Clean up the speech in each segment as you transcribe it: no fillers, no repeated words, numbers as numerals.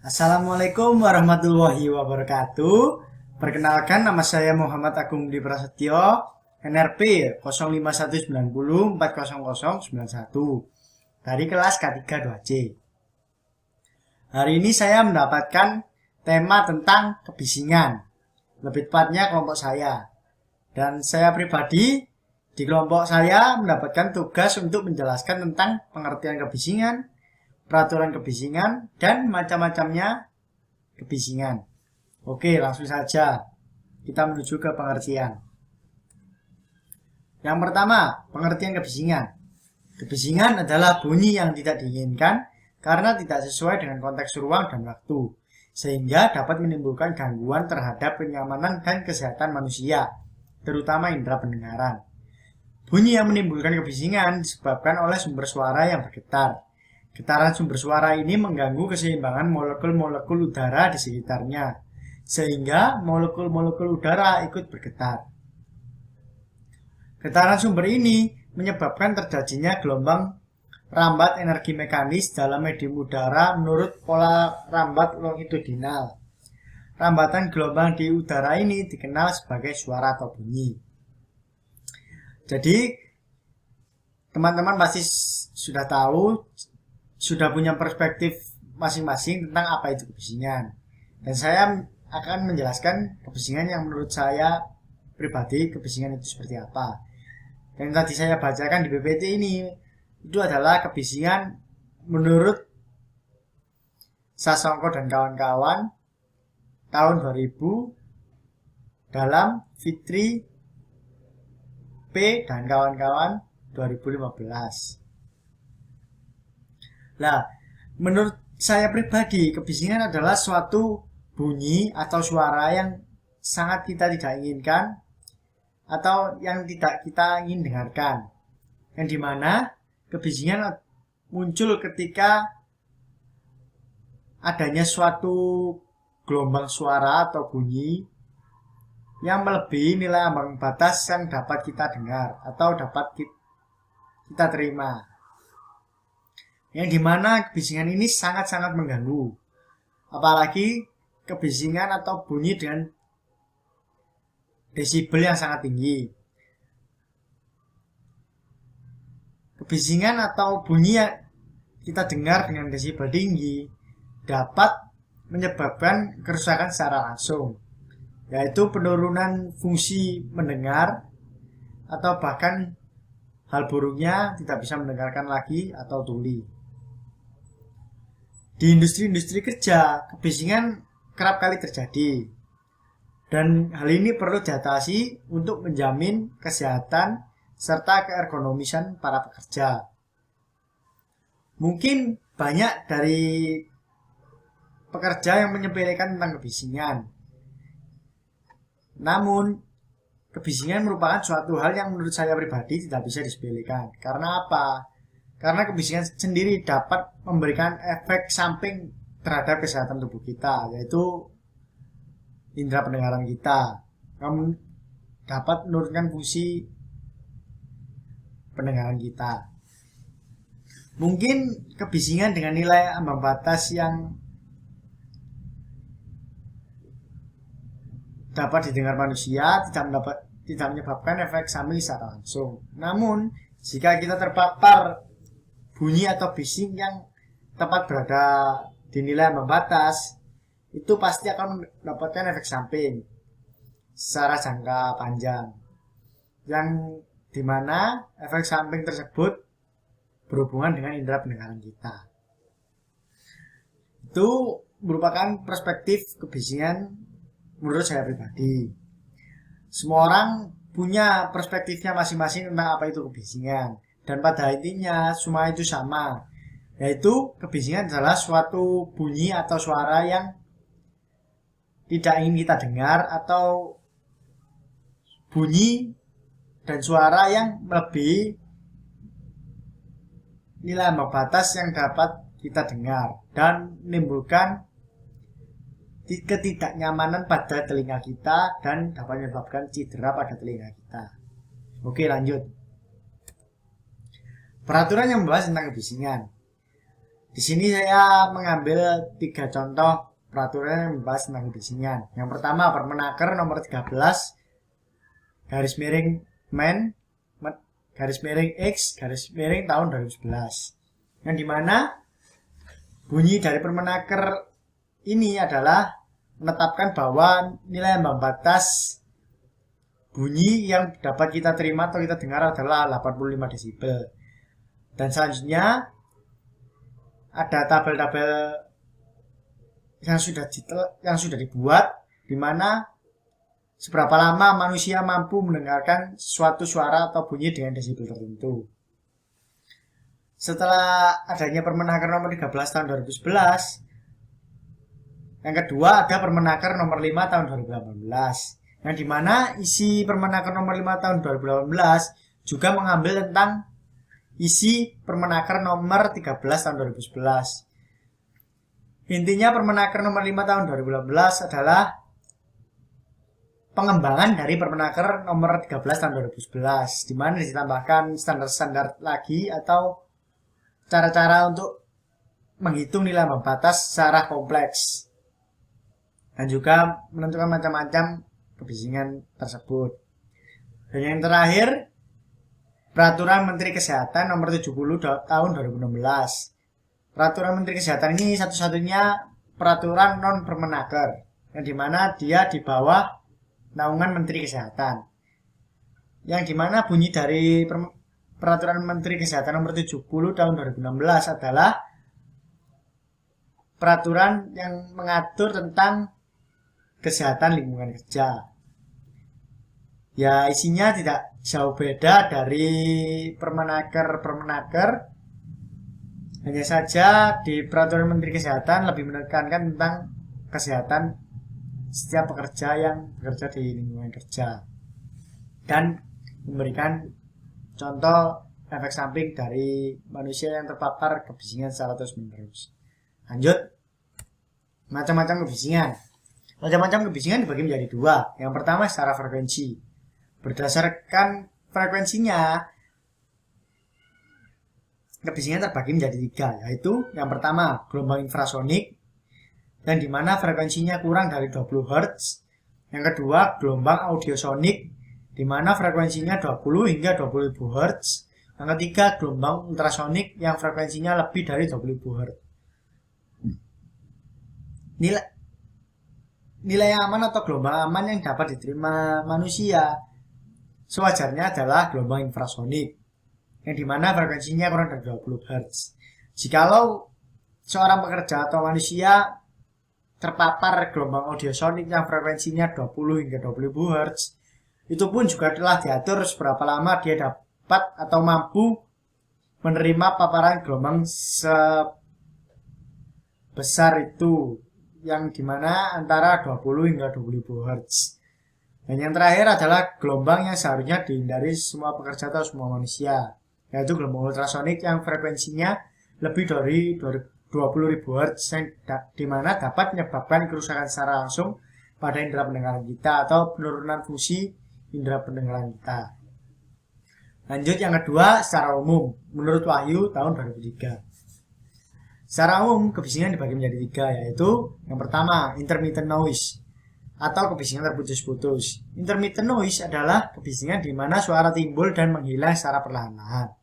Assalamualaikum warahmatullahi wabarakatuh. Perkenalkan, nama saya Muhammad Agung Budi Prasetyo, NRP 0519040091 dari kelas K3 2C. Hari ini saya mendapatkan tema tentang kebisingan, lebih tepatnya kelompok saya. Dan saya pribadi di kelompok saya mendapatkan tugas untuk menjelaskan tentang pengertian kebisingan, peraturan kebisingan, dan macam-macamnya kebisingan. Oke, langsung saja kita menuju ke pengertian. Yang pertama, pengertian kebisingan. Kebisingan adalah bunyi yang tidak diinginkan karena tidak sesuai dengan konteks ruang dan waktu, sehingga dapat menimbulkan gangguan terhadap kenyamanan dan kesehatan manusia, terutama indera pendengaran. Bunyi yang menimbulkan kebisingan disebabkan oleh sumber suara yang bergetar. Getaran sumber suara ini mengganggu keseimbangan molekul-molekul udara di sekitarnya, sehingga molekul-molekul udara ikut bergetar. Getaran sumber ini menyebabkan terjadinya gelombang rambat energi mekanis dalam medium udara menurut pola rambat longitudinal. Rambatan gelombang di udara ini dikenal sebagai suara atau bunyi. Jadi, teman-teman pasti sudah tahu, sudah punya perspektif masing-masing tentang apa itu kebisingan. Dan saya akan menjelaskan kebisingan yang menurut saya pribadi kebisingan itu seperti apa. Dan tadi saya bacakan di PPT ini, itu adalah kebisingan menurut Sasongko dan kawan-kawan tahun 2000 dalam Fitri P dan kawan-kawan 2015. Nah, menurut saya pribadi, kebisingan adalah suatu bunyi atau suara yang sangat kita tidak inginkan atau yang tidak kita ingin dengarkan. Yang dimana kebisingan muncul ketika adanya suatu gelombang suara atau bunyi yang melebihi nilai ambang batas yang dapat kita dengar atau dapat kita terima. Yang dimana kebisingan ini sangat-sangat mengganggu, apalagi kebisingan atau bunyi dengan desibel yang sangat tinggi. Kebisingan atau bunyi yang kita dengar dengan desibel tinggi dapat menyebabkan kerusakan secara langsung, yaitu penurunan fungsi mendengar atau bahkan hal buruknya tidak bisa mendengarkan lagi atau tuli. Di industri-industri kerja, kebisingan kerap kali terjadi. Dan hal ini perlu diatasi untuk menjamin kesehatan serta keergonomisan para pekerja. Mungkin banyak dari pekerja yang menyepelekan tentang kebisingan. Namun, kebisingan merupakan suatu hal yang menurut saya pribadi tidak bisa disepelekan. Karena apa? Karena kebisingan sendiri dapat memberikan efek samping terhadap kesehatan tubuh kita, yaitu indera pendengaran kita. Namun dapat menurunkan fungsi pendengaran kita. Mungkin kebisingan dengan nilai ambang batas yang dapat didengar manusia tidak menyebabkan efek samping secara langsung. Namun, jika kita terpapar bunyi atau bising yang tepat berada di nilai ambang batas, itu pasti akan mendapatkan efek samping secara jangka panjang, yang dimana efek samping tersebut berhubungan dengan indera pendengaran kita. Itu merupakan perspektif kebisingan menurut saya pribadi. Semua orang punya perspektifnya masing-masing tentang apa itu kebisingan. Dan pada intinya semua itu sama, yaitu kebisingan adalah suatu bunyi atau suara yang tidak ingin kita dengar atau bunyi dan suara yang melebihi nilai ambang batas yang dapat kita dengar dan menimbulkan ketidaknyamanan pada telinga kita dan dapat menyebabkan cedera pada telinga kita. Oke, lanjut. Peraturan yang membahas tentang kebisingan. Di sini saya mengambil 3 contoh peraturan yang membahas tentang kebisingan. Yang pertama, Permenaker nomor 13 garis miring Men garis miring X garis miring tahun 2011. Yang dimana bunyi dari Permenaker ini adalah menetapkan bahwa nilai ambang batas bunyi yang dapat kita terima atau kita dengar adalah 85 desibel. Dan selanjutnya ada tabel-tabel yang sudah dibuat di mana seberapa lama manusia mampu mendengarkan suatu suara atau bunyi dengan desibel tertentu. Setelah adanya Permenaker nomor 13 tahun 2011, yang kedua ada Permenaker nomor 5 tahun 2018, yang dimana isi Permenaker nomor 5 tahun 2018 juga mengambil tentang isi Permenaker nomor 13 tahun 2011. Intinya Permenaker nomor 5 tahun 2018 adalah pengembangan dari Permenaker nomor 13 tahun 2011, di mana ditambahkan standar-standar lagi atau cara-cara untuk menghitung nilai ambang batas secara kompleks dan juga menentukan macam-macam kebisingan tersebut. Dan yang terakhir, Peraturan Menteri Kesehatan nomor 70 tahun 2016. Peraturan Menteri Kesehatan ini satu-satunya peraturan non Permenaker, yang dimana dia di bawah naungan Menteri Kesehatan. Yang dimana bunyi dari Peraturan Menteri Kesehatan nomor 70 tahun 2016 adalah peraturan yang mengatur tentang kesehatan lingkungan kerja. Ya, isinya tidak jauh beda dari Permenaker. Hanya saja di Peraturan Menteri Kesehatan lebih menekankan tentang kesehatan setiap pekerja yang bekerja di lingkungan kerja dan memberikan contoh efek samping dari manusia yang terpapar kebisingan secara terus-menerus. Lanjut, macam-macam kebisingan. Macam-macam kebisingan dibagi menjadi 2. Yang pertama secara frekuensi. Berdasarkan frekuensinya, kebisingan terbagi menjadi 3, yaitu yang pertama gelombang infrasonik, dan dimana frekuensinya kurang dari 20 Hz. Yang kedua gelombang audiosonik, dimana frekuensinya 20 hingga 20.000 Hz. Yang ketiga gelombang ultrasonik yang frekuensinya lebih dari 20.000 Hz. Nilai aman atau gelombang aman yang dapat diterima manusia sewajarnya adalah gelombang infrasonik, yang dimana frekuensinya kurang dari 20 Hz. Jikalau seorang pekerja atau manusia terpapar gelombang audiosonik yang frekuensinya 20 hingga 20.000 Hz, itu pun juga telah diatur seberapa lama dia dapat atau mampu menerima paparan gelombang sebesar itu, yang dimana antara 20 hingga 20.000 Hz. Dan yang terakhir adalah gelombang yang seharusnya dihindari semua pekerja atau semua manusia, yaitu gelombang ultrasonik yang frekuensinya lebih dari 20.000 Hz, yang dimana dapat menyebabkan kerusakan secara langsung pada indera pendengaran kita atau penurunan fungsi indera pendengaran kita. Lanjut, yang kedua secara umum menurut Wahyu tahun 2003. Secara umum kebisingan dibagi menjadi 3, yaitu yang pertama intermittent noise atau kebisingan terputus-putus. Intermittent noise adalah kebisingan di mana suara timbul dan menghilang secara perlahan-lahan,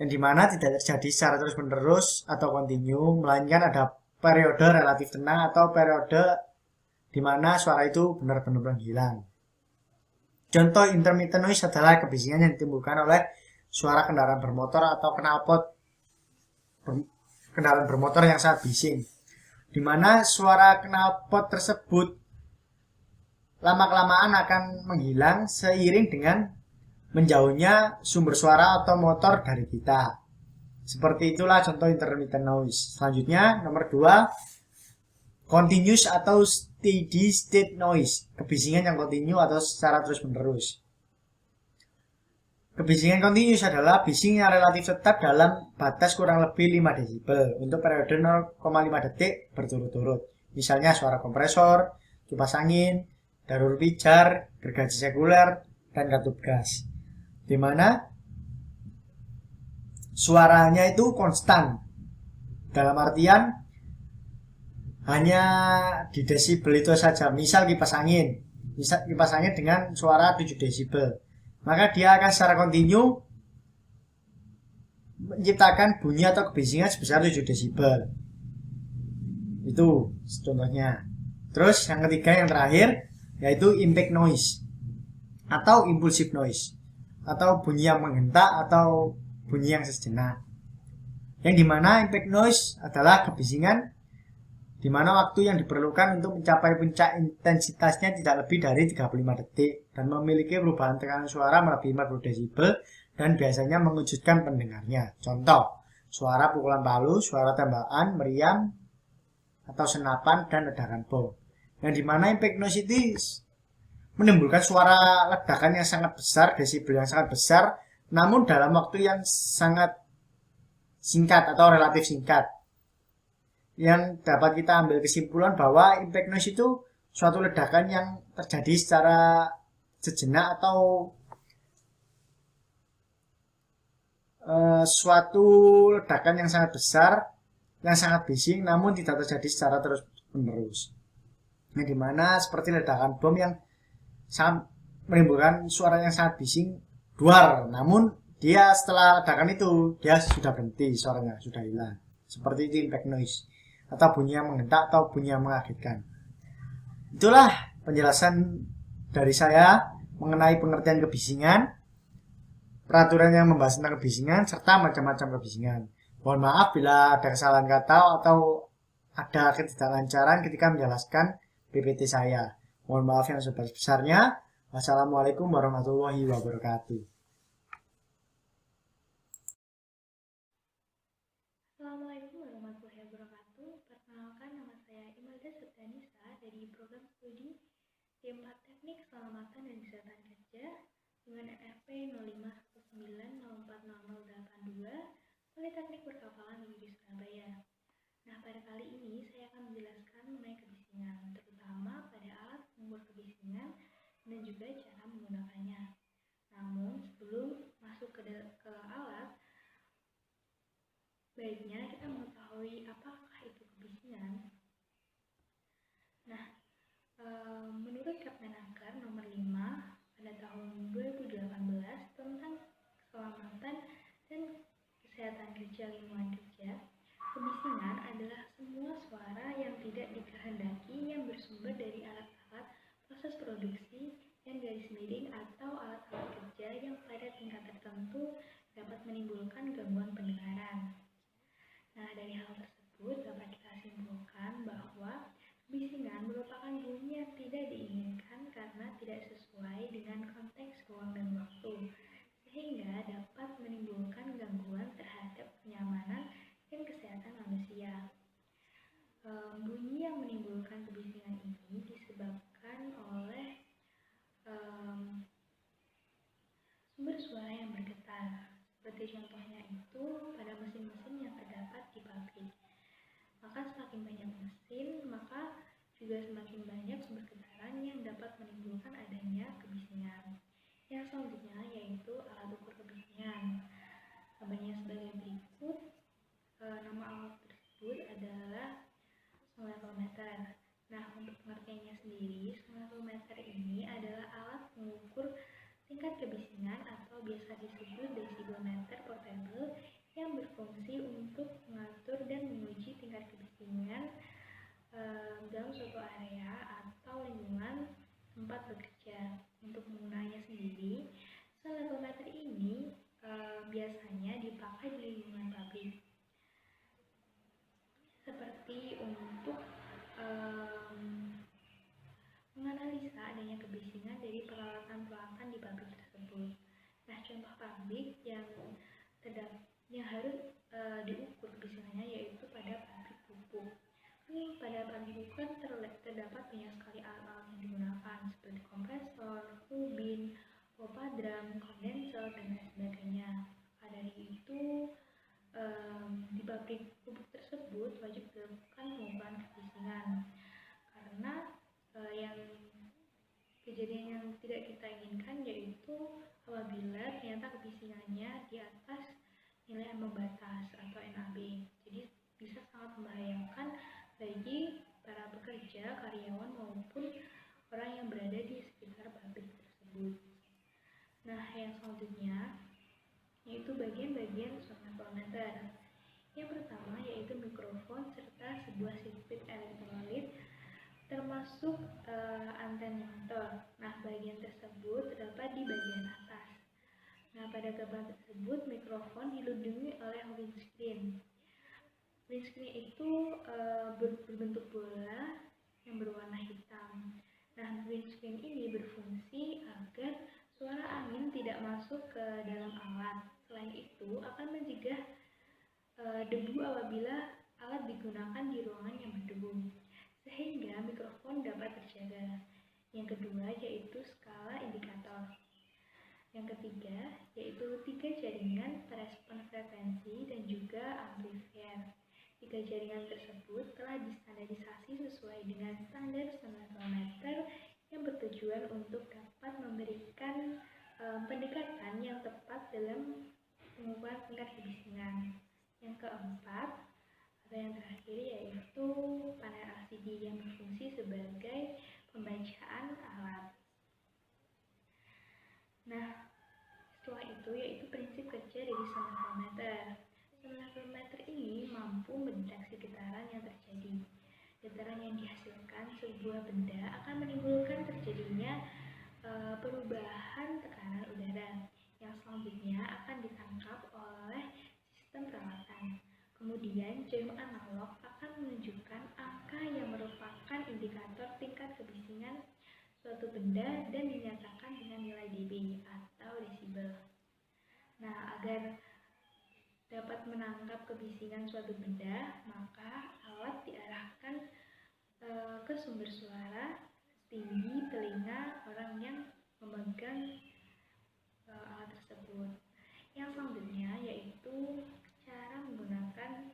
yang dimana tidak terjadi secara terus-menerus atau kontinu, melainkan ada periode relatif tenang atau periode di mana suara itu benar-benar menghilang. Contoh intermittent noise adalah kebisingan yang ditimbulkan oleh suara kendaraan bermotor atau knalpot kendaraan bermotor yang sangat bising, di mana suara knalpot tersebut lama-kelamaan akan menghilang seiring dengan menjauhnya sumber suara atau motor dari kita. Seperti itulah contoh intermittent noise. Selanjutnya nomor 2, continuous atau steady state noise, kebisingan yang kontinu atau secara terus-menerus. Kebisingan continuous adalah bising yang relatif tetap dalam batas kurang lebih 5 desibel untuk periode 0,5 detik berturut-turut. Misalnya suara kompresor, kipas angin, darur pijar, gergaji sekuler, dan katup gas. Di mana suaranya itu konstan Dalam artian hanya di desibel itu saja. Misal kipas angin dengan suara 7 desibel, maka dia akan secara kontinu menciptakan bunyi atau kebisingan sebesar 7 desibel. Itu contohnya. Terus yang ketiga, yang terakhir, yaitu impact noise atau impulsive noise, atau bunyi yang menghentak atau bunyi yang sejenak. Yang dimana impact noise adalah kebisingan dimana waktu yang diperlukan untuk mencapai puncak intensitasnya tidak lebih dari 35 detik dan memiliki perubahan tekanan suara melebihi 40 desibel dan biasanya mengejutkan pendengarnya. Contoh, suara pukulan palu, suara tembakan, meriam, atau senapan, dan ledakan bom. Yang dimana impact noise itu menimbulkan suara ledakan yang sangat besar, desibel yang sangat besar, namun dalam waktu yang sangat singkat atau relatif singkat. Yang dapat kita ambil kesimpulan bahwa impact noise itu suatu ledakan yang terjadi secara sejenak atau suatu ledakan yang sangat besar, yang sangat bising, namun tidak terjadi secara terus menerus. Yang dimana seperti ledakan bom yang sangat menimbulkan suara yang sangat bising, duar, namun dia setelah ledakan itu dia sudah berhenti, suaranya sudah hilang. Seperti itu impact noise, atau bunyi yang menghentak atau bunyi yang mengagetkan. Itulah penjelasan dari saya mengenai pengertian kebisingan, peraturan yang membahas tentang kebisingan, serta macam-macam kebisingan. Mohon maaf bila ada kesalahan kata atau ada ketidaklancaran ketika menjelaskan PPT saya. Mohon maaf yang sebesar-besarnya. Wassalamualaikum warahmatullahi wabarakatuh. Assalamualaikum warahmatullahi wabarakatuh. Perkenalkan, nama saya Imelda Septianisa dari program studi D4 Teknik Keselamatan dan Kesehatan Kerja dengan NRP 0519040082 Politeknik Perkapalan Negeri Surabaya. Nah, pada kali ini saya akan menjelaskan mengenai kebisingan, terutama pada alat pengukur kebisingan dan juga cara menggunakannya. Namun, sebelum masuk ke alat, baiknya kita mengetahui apakah itu kebisingan. Nah, menurut Kepmenaker nomor 5 pada tahun 2018 tentang keselamatan dan kesehatan kerja lingkungan kerja, kebisingan adalah semua suara yang tidak dikehendaki yang bersumber dari alat-alat proses produksi yang garis miring atau alat-alat kerja yang pada tingkat tertentu dapat menimbulkan gangguan pendengaran. Nah, dari hal tersebut dapat kita simpulkan bahwa kebisingan merupakan bunyi yang tidak diinginkan karena tidak sesuai dengan konteks ruang dan waktu, sehingga dapat menimbulkan gangguan terhadap kenyamanan dan kesehatan manusia. Bunyi yang menimbulkan kebisingan ini disebabkan oleh sumber suara yang bergetar, seperti contohnya itu pada mesin-mesin yang terdapat di pabrik. Maka semakin banyak mesin, maka juga semakin banyak sumber getaran yang dapat menimbulkan adanya kebisingan. Yang selanjutnya yaitu alat ukur kebisingan. Gambarnya sebagai berikut. Nama alat tersebut adalah sonatometer. Nah, untuk pengertiannya sendiri, sonatometer ini adalah alat mengukur tingkat kebisingan atau biasa disebut decibelmeter portable yang berfungsi untuk mengatur dan menguji tingkat kebisingan dalam suatu area atau lingkungan tempat bekerja. Untuk penggunaannya sendiri, sonatometer ini biasanya dipakai di lingkungan pabrik, seperti untuk menganalisa adanya kebisingan dari peralatan-peralatan di pabrik tersebut. Nah, contoh pabrik yang harus diukur kebisingannya yaitu pada pabrik pupuk. Pada pabrik pupuk kan terdapat banyak sekali alat-alat yang digunakan seperti kompresor, turbin, pompa drum, kondenser, dan lain sebagainya. Dari itu di pabrik pupuk tersebut wajib dilakukan pengukuran kebisingan, karena yang kejadian yang tidak kita inginkan yaitu apabila ternyata kebisingannya di atas nilai ambang batas atau NAB. Jadi bisa sangat membahayakan bagi para pekerja, karyawan maupun orang yang berada di sekitar pabrik tersebut. Nah, yang selanjutnya yaitu bagian-bagian sonatometer. Yang pertama yaitu mikrofon serta sebuah sirkuit elektrolit termasuk antennator. Nah, bagian tersebut terdapat di bagian atas. Nah, pada gambar tersebut mikrofon dilindungi oleh windscreen. Windscreen itu berbentuk bola yang berwarna hitam. Nah, windscreen ini berfungsi agar suara angin tidak masuk ke dalam alat. Selain itu, akan mencegah debu apabila alat digunakan di ruangan yang berdebu, sehingga mikrofon dapat terjaga. Yang kedua yaitu skala indikator. Yang ketiga yaitu 3 jaringan perespon frekuensi dan juga amplifier. 3 jaringan tersebut telah distandarisasi sesuai dengan standar sonatometer yang bertujuan untuk dapat memberikan pendekatan yang tepat dalam pengukuran tingkat kebisingan. Yang keempat atau yang terakhir yaitu panel LCD yang berfungsi sebagai pembacaan alat. Nah, setelah itu yaitu prinsip kerja dari sonatometer. Sonatometer ini mampu mendeteksi getaran yang terjadi. Getaran yang dihasilkan sebuah benda akan menimbulkan terjadinya perubahan tekanan udara yang selanjutnya akan ditangkap oleh sistem peralatan. Kemudian jarum analog akan menunjukkan angka yang merupakan indikator tingkat kebisingan suatu benda dan dinyatakan dengan nilai dB atau desibel. Nah, agar dapat menangkap kebisingan suatu benda, maka alat diarahkan ke sumber suara setinggi telinga orang yang memegang alat tersebut. Yang selanjutnya yaitu cara menggunakan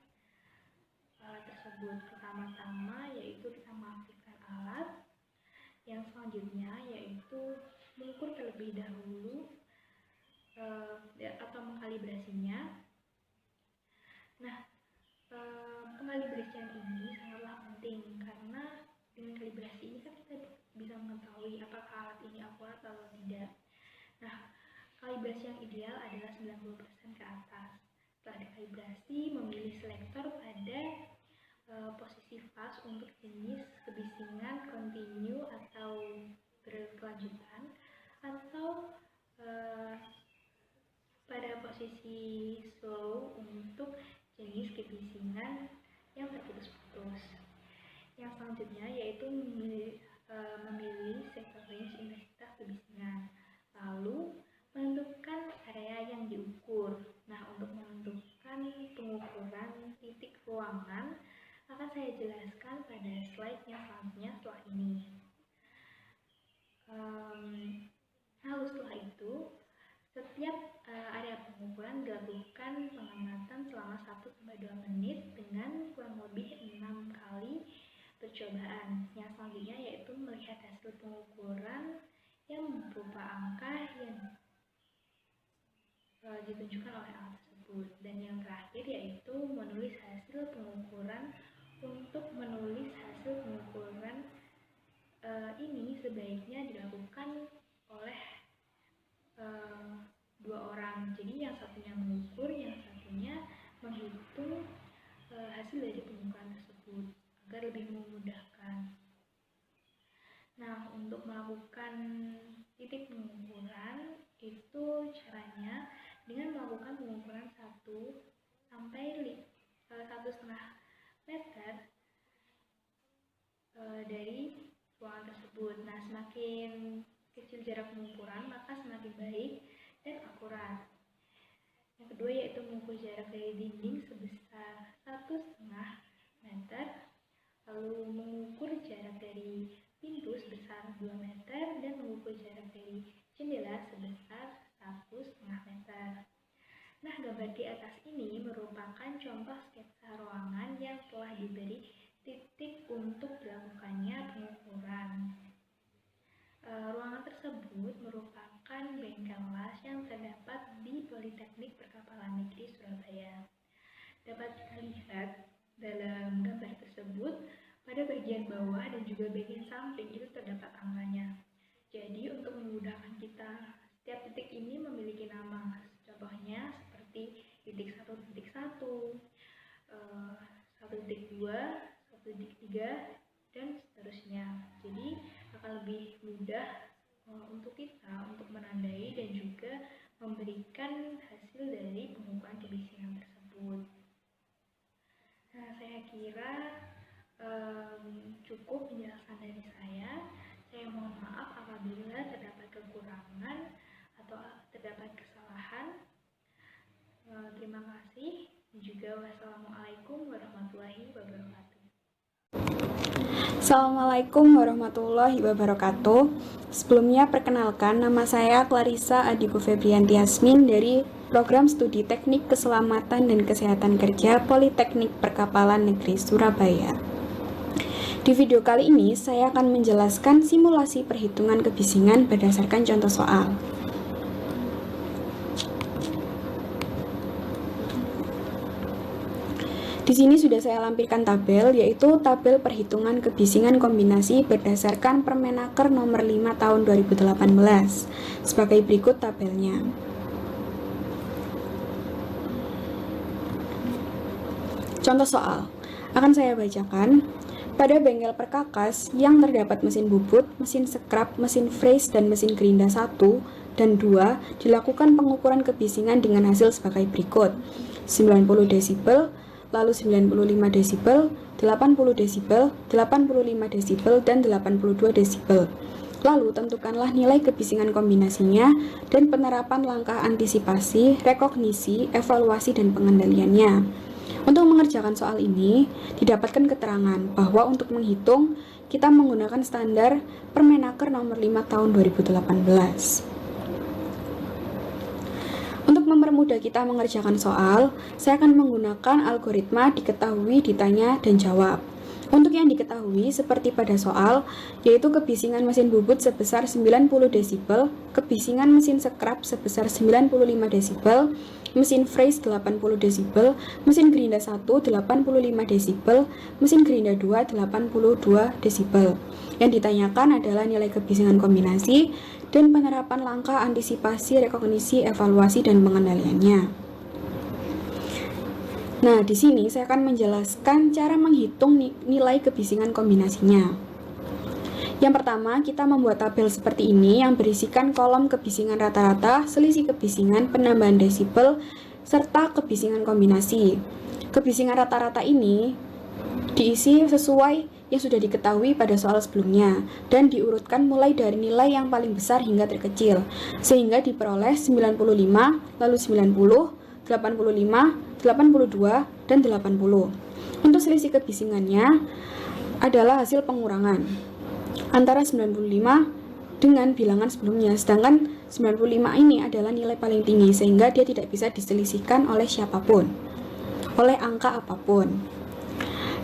alat tersebut. Pertama-tama yaitu kita mengaktifkan alat. Yang selanjutnya yaitu mengukur terlebih dahulu atau mengkalibrasinya. Nah, pengkalibrasian ini sangatlah penting karena dengan kalibrasi ini kan kita bisa mengetahui apakah alat ini akurat atau tidak. Nah, kalibrasi yang ideal adalah 90% ke atas. Setelah dikalibrasi, memilih selektor pada posisi fase untuk jenis kebisingan kontinu atau berkelanjutan, atau pada posisi slow untuk jenis kebisingan yang terputus-putus. Yang selanjutnya yaitu memilih sektor range intensitas kebisingan. Lalu menentukan area yang diukur. Nah, untuk menentukan pengukuran titik ruangan akan saya jelaskan pada slide yang selanjutnya setelah ini. Lalu setelah itu, setiap area pengukuran dilakukan pengamatan selama 1-2 menit dengan kurang lebih 6 kali percobaan. Yang selanjutnya yaitu melihat hasil pengukuran yang berupa angka yang ditunjukkan oleh alat tersebut. Dan yang terakhir yaitu menulis hasil pengukuran. Untuk menulis hasil pengukuran ini sebaiknya dilakukan oleh 2 orang. Jadi yang satunya mengukur, yang satunya menghitung hasil dari pengukuran tersebut agar lebih memudahkan. Nah, untuk melakukan titik pengukuran itu caranya dengan melakukan pengukuran 1 sampai 1,5 meter dari ruangan tersebut. Nah, semakin kecil jarak pengukuran maka semakin baik dan akurat. Yang kedua yaitu mengukur jarak dari dinding sebesar 1,5 meter, lalu mengukur jarak dari pintu sebesar 2 meter dan mengukur jarak dari jendela sebesar 1,5 meter. Nah, gambar di atas ini merupakan contoh sketsa ruangan yang telah diberi titik untuk dilakukannya pengukuran. Ruangan tersebut merupakan bengkel las yang terdapat di Politeknik Perkapalan Negeri Surabaya. Dapat kita lihat dalam gambar tersebut, pada bagian bawah dan juga bagian samping itu terdapat angkanya. Jadi untuk memudahkan kita, setiap titik ini memiliki nama. Contohnya seperti titik 1, titik 1, 1.2, 1.3, dan seterusnya. Jadi akan lebih mudah untuk kita untuk menandai dan juga memberikan hasil dari pengukuran kebisingan tersebut. Nah, saya kira cukup penjelasan dari saya. Saya mohon maaf apabila terdapat kekurangan atau terdapat kesalahan. Terima kasih dan juga wassalamualaikum warahmatullahi wabarakatuh. Assalamualaikum warahmatullahi wabarakatuh. Sebelumnya perkenalkan, nama saya Clarissa Adiku Febrianti Yasmin dari Program Studi Teknik Keselamatan dan Kesehatan Kerja Politeknik Perkapalan Negeri Surabaya. Di video kali ini saya akan menjelaskan simulasi perhitungan kebisingan berdasarkan contoh soal. Di sini sudah saya lampirkan tabel, yaitu tabel perhitungan kebisingan kombinasi berdasarkan Permenaker nomor 5 tahun 2018. Sebagai berikut tabelnya. Contoh soal akan saya bacakan. Pada bengkel perkakas yang terdapat mesin bubut, mesin scrap, mesin freeze, dan mesin gerinda 1 dan 2 dilakukan pengukuran kebisingan dengan hasil sebagai berikut: 90 desibel, lalu 95 desibel, 80 desibel, 85 desibel, dan 82 desibel. Lalu tentukanlah nilai kebisingan kombinasinya dan penerapan langkah antisipasi, rekognisi, evaluasi, dan pengendaliannya. Untuk mengerjakan soal ini, didapatkan keterangan bahwa untuk menghitung, kita menggunakan standar Permenaker nomor 5 tahun 2018. Untuk mempermudah kita mengerjakan soal, saya akan menggunakan algoritma diketahui, ditanya, dan jawab. Untuk yang diketahui, seperti pada soal, yaitu kebisingan mesin bubut sebesar 90 desibel, kebisingan mesin scrap sebesar 95 desibel, mesin freeze 80 desibel, mesin gerinda 1 85 desibel, mesin gerinda 2 82 desibel. Yang ditanyakan adalah nilai kebisingan kombinasi dan penerapan langkah antisipasi, rekognisi, evaluasi, dan pengendaliannya. Nah, di sini saya akan menjelaskan cara menghitung nilai kebisingan kombinasinya. Yang pertama, kita membuat tabel seperti ini yang berisikan kolom kebisingan rata-rata, selisih kebisingan, penambahan desibel, serta kebisingan kombinasi. Kebisingan rata-rata ini diisi sesuai yang sudah diketahui pada soal sebelumnya dan diurutkan mulai dari nilai yang paling besar hingga terkecil, sehingga diperoleh 95, lalu 90, 85, 82, dan 80. Untuk selisih kebisingannya adalah hasil pengurangan antara 95 dengan bilangan sebelumnya, sedangkan 95 ini adalah nilai paling tinggi sehingga dia tidak bisa diselisihkan oleh siapapun, oleh angka apapun.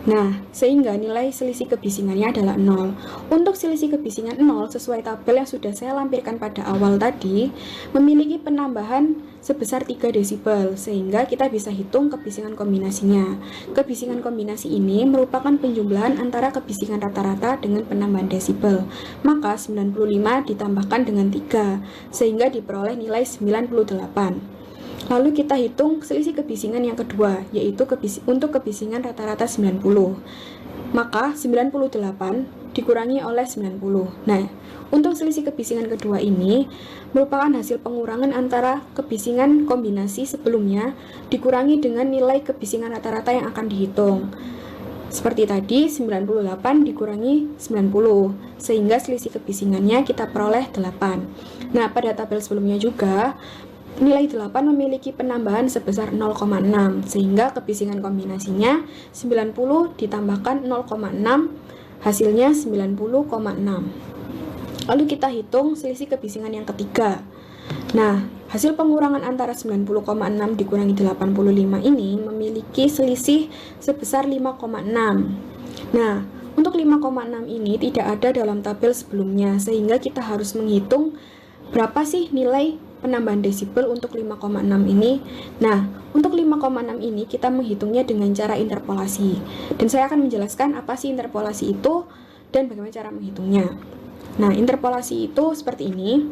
Nah, sehingga nilai selisih kebisingannya adalah 0. Untuk selisih kebisingan 0 sesuai tabel yang sudah saya lampirkan pada awal tadi, memiliki penambahan sebesar 3 desibel, sehingga kita bisa hitung kebisingan kombinasinya. Kebisingan kombinasi ini merupakan penjumlahan antara kebisingan rata-rata dengan penambahan desibel. Maka 95 ditambahkan dengan 3, sehingga diperoleh nilai 98. Lalu kita hitung selisih kebisingan yang kedua, yaitu untuk kebisingan rata-rata 90. Maka 98 dikurangi oleh 90. Nah, untuk selisih kebisingan kedua ini merupakan hasil pengurangan antara kebisingan kombinasi sebelumnya dikurangi dengan nilai kebisingan rata-rata yang akan dihitung. Seperti tadi, 98 dikurangi 90, sehingga selisih kebisingannya kita peroleh 8. Nah, pada tabel sebelumnya juga, nilai 8 memiliki penambahan sebesar 0,6, sehingga kebisingan kombinasinya 90 ditambahkan 0,6, hasilnya 90,6. Lalu kita hitung selisih kebisingan yang ketiga. Nah, hasil pengurangan antara 90,6 dikurangi 85 ini memiliki selisih sebesar 5,6. Nah, untuk 5,6 ini tidak ada dalam tabel sebelumnya, sehingga kita harus menghitung berapa sih nilai penambahan desibel untuk 5,6 ini. Nah, untuk 5,6 ini kita menghitungnya dengan cara interpolasi. Dan saya akan menjelaskan apa sih interpolasi itu dan bagaimana cara menghitungnya. Nah, interpolasi itu seperti ini.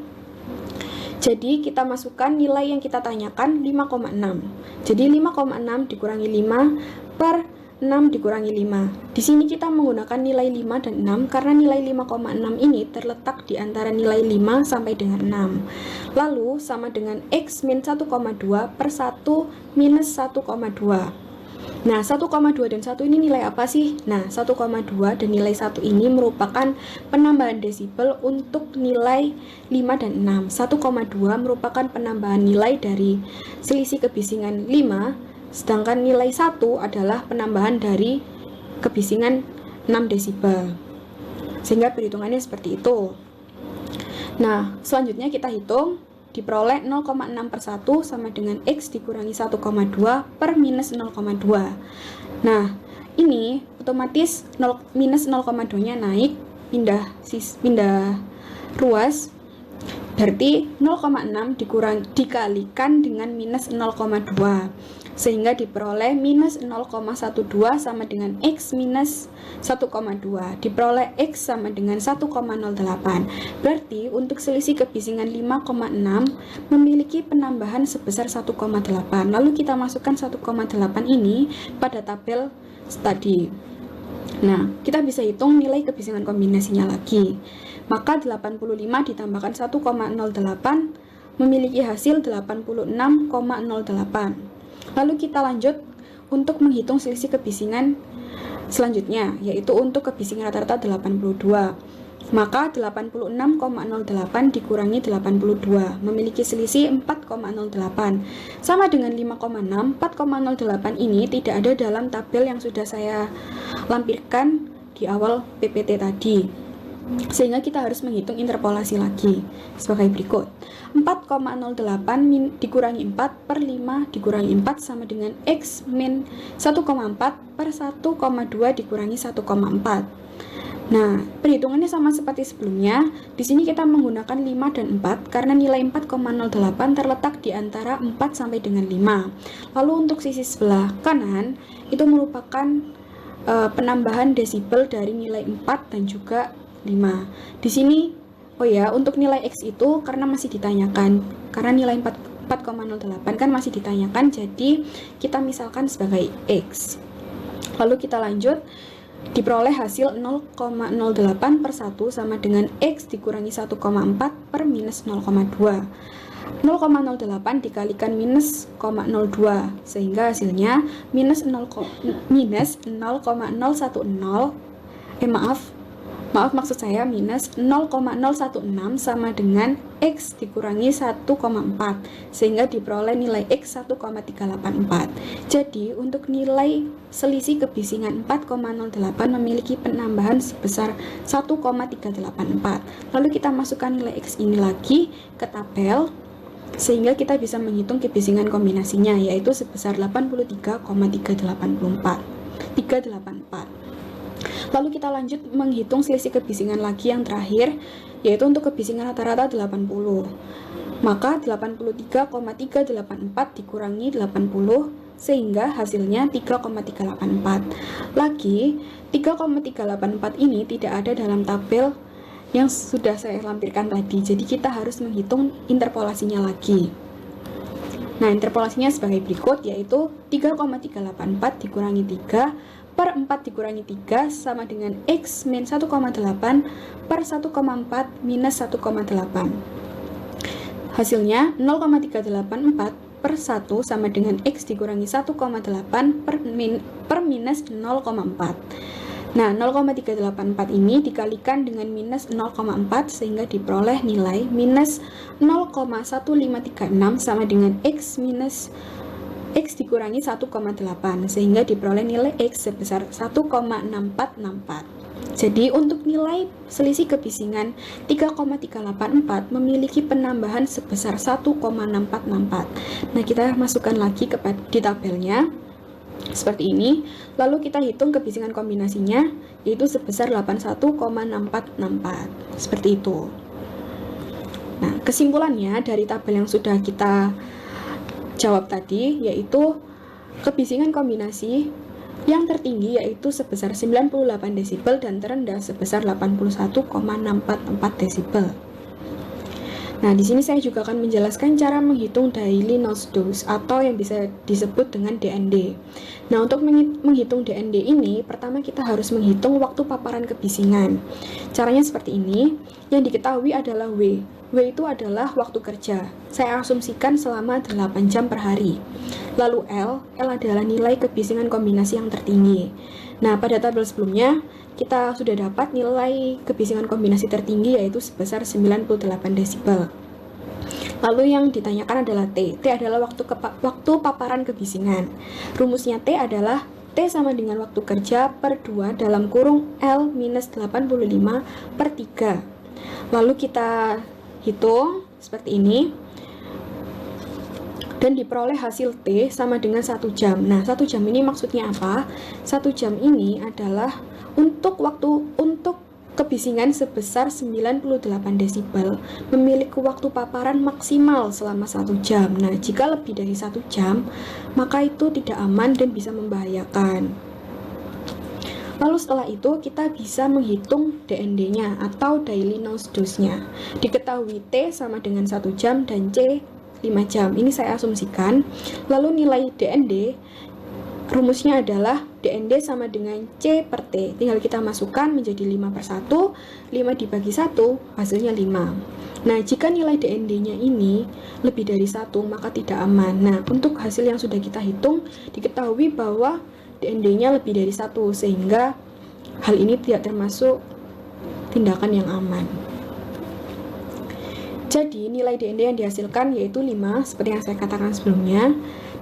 Jadi kita masukkan nilai yang kita tanyakan 5,6. Jadi 5,6 dikurangi 5 per 6 dikurangi 5. Di sini kita menggunakan nilai 5 dan 6 karena nilai 5,6 ini terletak di antara nilai 5 sampai dengan 6. Lalu sama dengan X min 1,2 per 1 minus 1,2. Nah, 1,2 dan 1 ini nilai apa sih? Nah, 1,2 dan nilai 1 ini merupakan penambahan desibel untuk nilai 5 dan 6. 1,2 merupakan penambahan nilai dari selisih kebisingan 5, sedangkan nilai 1 adalah penambahan dari kebisingan 6 desibel. Sehingga perhitungannya seperti itu. Nah, selanjutnya kita hitung. Diperoleh 0,6 per 1 sama dengan X dikurangi 1,2 per minus 0,2. Nah, ini otomatis minus 0,2 nya naik, pindah ruas, berarti 0,6 dikalikan dengan minus 0,2 sehingga diperoleh minus 0,12 sama dengan X minus 1,2. Diperoleh X sama dengan 1,08. Berarti untuk selisih kebisingan 5,6 memiliki penambahan sebesar 1,8. Lalu kita masukkan 1,8 ini pada tabel tadi. Nah, kita bisa hitung nilai kebisingan kombinasinya lagi. Maka 85 ditambahkan 1,08 memiliki hasil 86,08. Lalu kita lanjut untuk menghitung selisih kebisingan selanjutnya, yaitu untuk kebisingan rata-rata 82. Maka 86,08 dikurangi 82 memiliki selisih 4,08. Sama dengan 5,6, 4,08 ini tidak ada dalam tabel yang sudah saya lampirkan di awal PPT tadi. Sehingga kita harus menghitung interpolasi lagi sebagai berikut. 4,08 dikurangi 4 per 5 dikurangi 4 sama dengan X min 1,4 per 1,2 dikurangi 1,4. Nah, perhitungannya sama seperti sebelumnya. Di sini kita menggunakan 5 dan 4 karena nilai 4,08 terletak di antara 4 sampai dengan 5. Lalu untuk sisi sebelah kanan itu merupakan penambahan desibel dari nilai 4 dan juga 5. Di sini untuk nilai X itu karena masih ditanyakan, karena nilai 4,08 kan masih ditanyakan, jadi kita misalkan sebagai X. Lalu kita lanjut, diperoleh hasil 0,08 per 1 sama dengan X dikurangi 1,4 per minus 0,2. 0,08 dikalikan minus 0,02 sehingga hasilnya minus 0,010 maksud saya minus 0,016 sama dengan X dikurangi 1,4 sehingga diperoleh nilai X 1,384. Jadi untuk nilai selisih kebisingan 4,08 memiliki penambahan sebesar 1,384. Lalu kita masukkan nilai X ini lagi ke tabel sehingga kita bisa menghitung kebisingan kombinasinya, yaitu sebesar 83,384. Lalu kita lanjut menghitung selisih kebisingan lagi yang terakhir, yaitu untuk kebisingan rata-rata 80. Maka 83,384 dikurangi 80 sehingga hasilnya 3,384. Lagi 3,384 ini tidak ada dalam tabel yang sudah saya lampirkan tadi, jadi kita harus menghitung interpolasinya lagi. Nah, interpolasinya sebagai berikut, yaitu 3,384 dikurangi 3 per 4 dikurangi 3 sama dengan X min 1,8 per 1,4 minus 1,8. Hasilnya 0,384 per 1 sama dengan X dikurangi 1,8 per minus 0,4. Nah, 0,384 ini dikalikan dengan minus 0,4 sehingga diperoleh nilai minus 0,1536 sama dengan X minus X dikurangi 1,8 sehingga diperoleh nilai X sebesar 1,6464. Jadi untuk nilai selisih kebisingan 3,384 memiliki penambahan sebesar 1,6464. Nah, kita masukkan lagi di tabelnya seperti ini. Lalu kita hitung kebisingan kombinasinya, yaitu sebesar 81,6464. Seperti itu. Nah, kesimpulannya dari tabel yang sudah kita jawab tadi yaitu kebisingan kombinasi yang tertinggi yaitu sebesar 98 desibel dan terendah sebesar 81,644 desibel. Nah, di sini saya juga akan menjelaskan cara menghitung daily nose dose atau yang bisa disebut dengan DND. Nah, untuk menghitung DND ini, pertama kita harus menghitung waktu paparan kebisingan. Caranya seperti ini. Yang diketahui adalah W. W itu adalah waktu kerja. Saya asumsikan selama 8 jam per hari. Lalu L adalah nilai kebisingan kombinasi yang tertinggi. Nah, pada tabel sebelumnya kita sudah dapat nilai kebisingan kombinasi tertinggi yaitu sebesar 98 desibel. Lalu yang ditanyakan adalah T. T adalah waktu paparan kebisingan. Rumusnya T adalah T sama dengan waktu kerja per 2 dalam kurung L minus 85 per 3. Lalu kita hitung seperti ini. Dan diperoleh hasil T sama dengan 1 jam. Nah, 1 jam ini maksudnya apa? 1 jam ini adalah untuk kebisingan sebesar 98 desibel memiliki waktu paparan maksimal selama 1 jam. Nah, jika lebih dari 1 jam, maka itu tidak aman dan bisa membahayakan. Lalu setelah itu kita bisa menghitung DND-nya atau daily nose dose-nya. Diketahui T sama dengan 1 jam dan C 5 jam. Ini saya asumsikan. Lalu nilai DND rumusnya adalah DND sama dengan C per T. Tinggal kita masukkan menjadi 5 per 1. 5 dibagi 1 hasilnya 5. Nah, jika nilai DND-nya ini lebih dari 1 maka tidak aman. Nah, untuk hasil yang sudah kita hitung diketahui bahwa DND-nya lebih dari 1 sehingga hal ini tidak termasuk tindakan yang aman. Jadi, nilai DND yang dihasilkan yaitu 5, seperti yang saya katakan sebelumnya,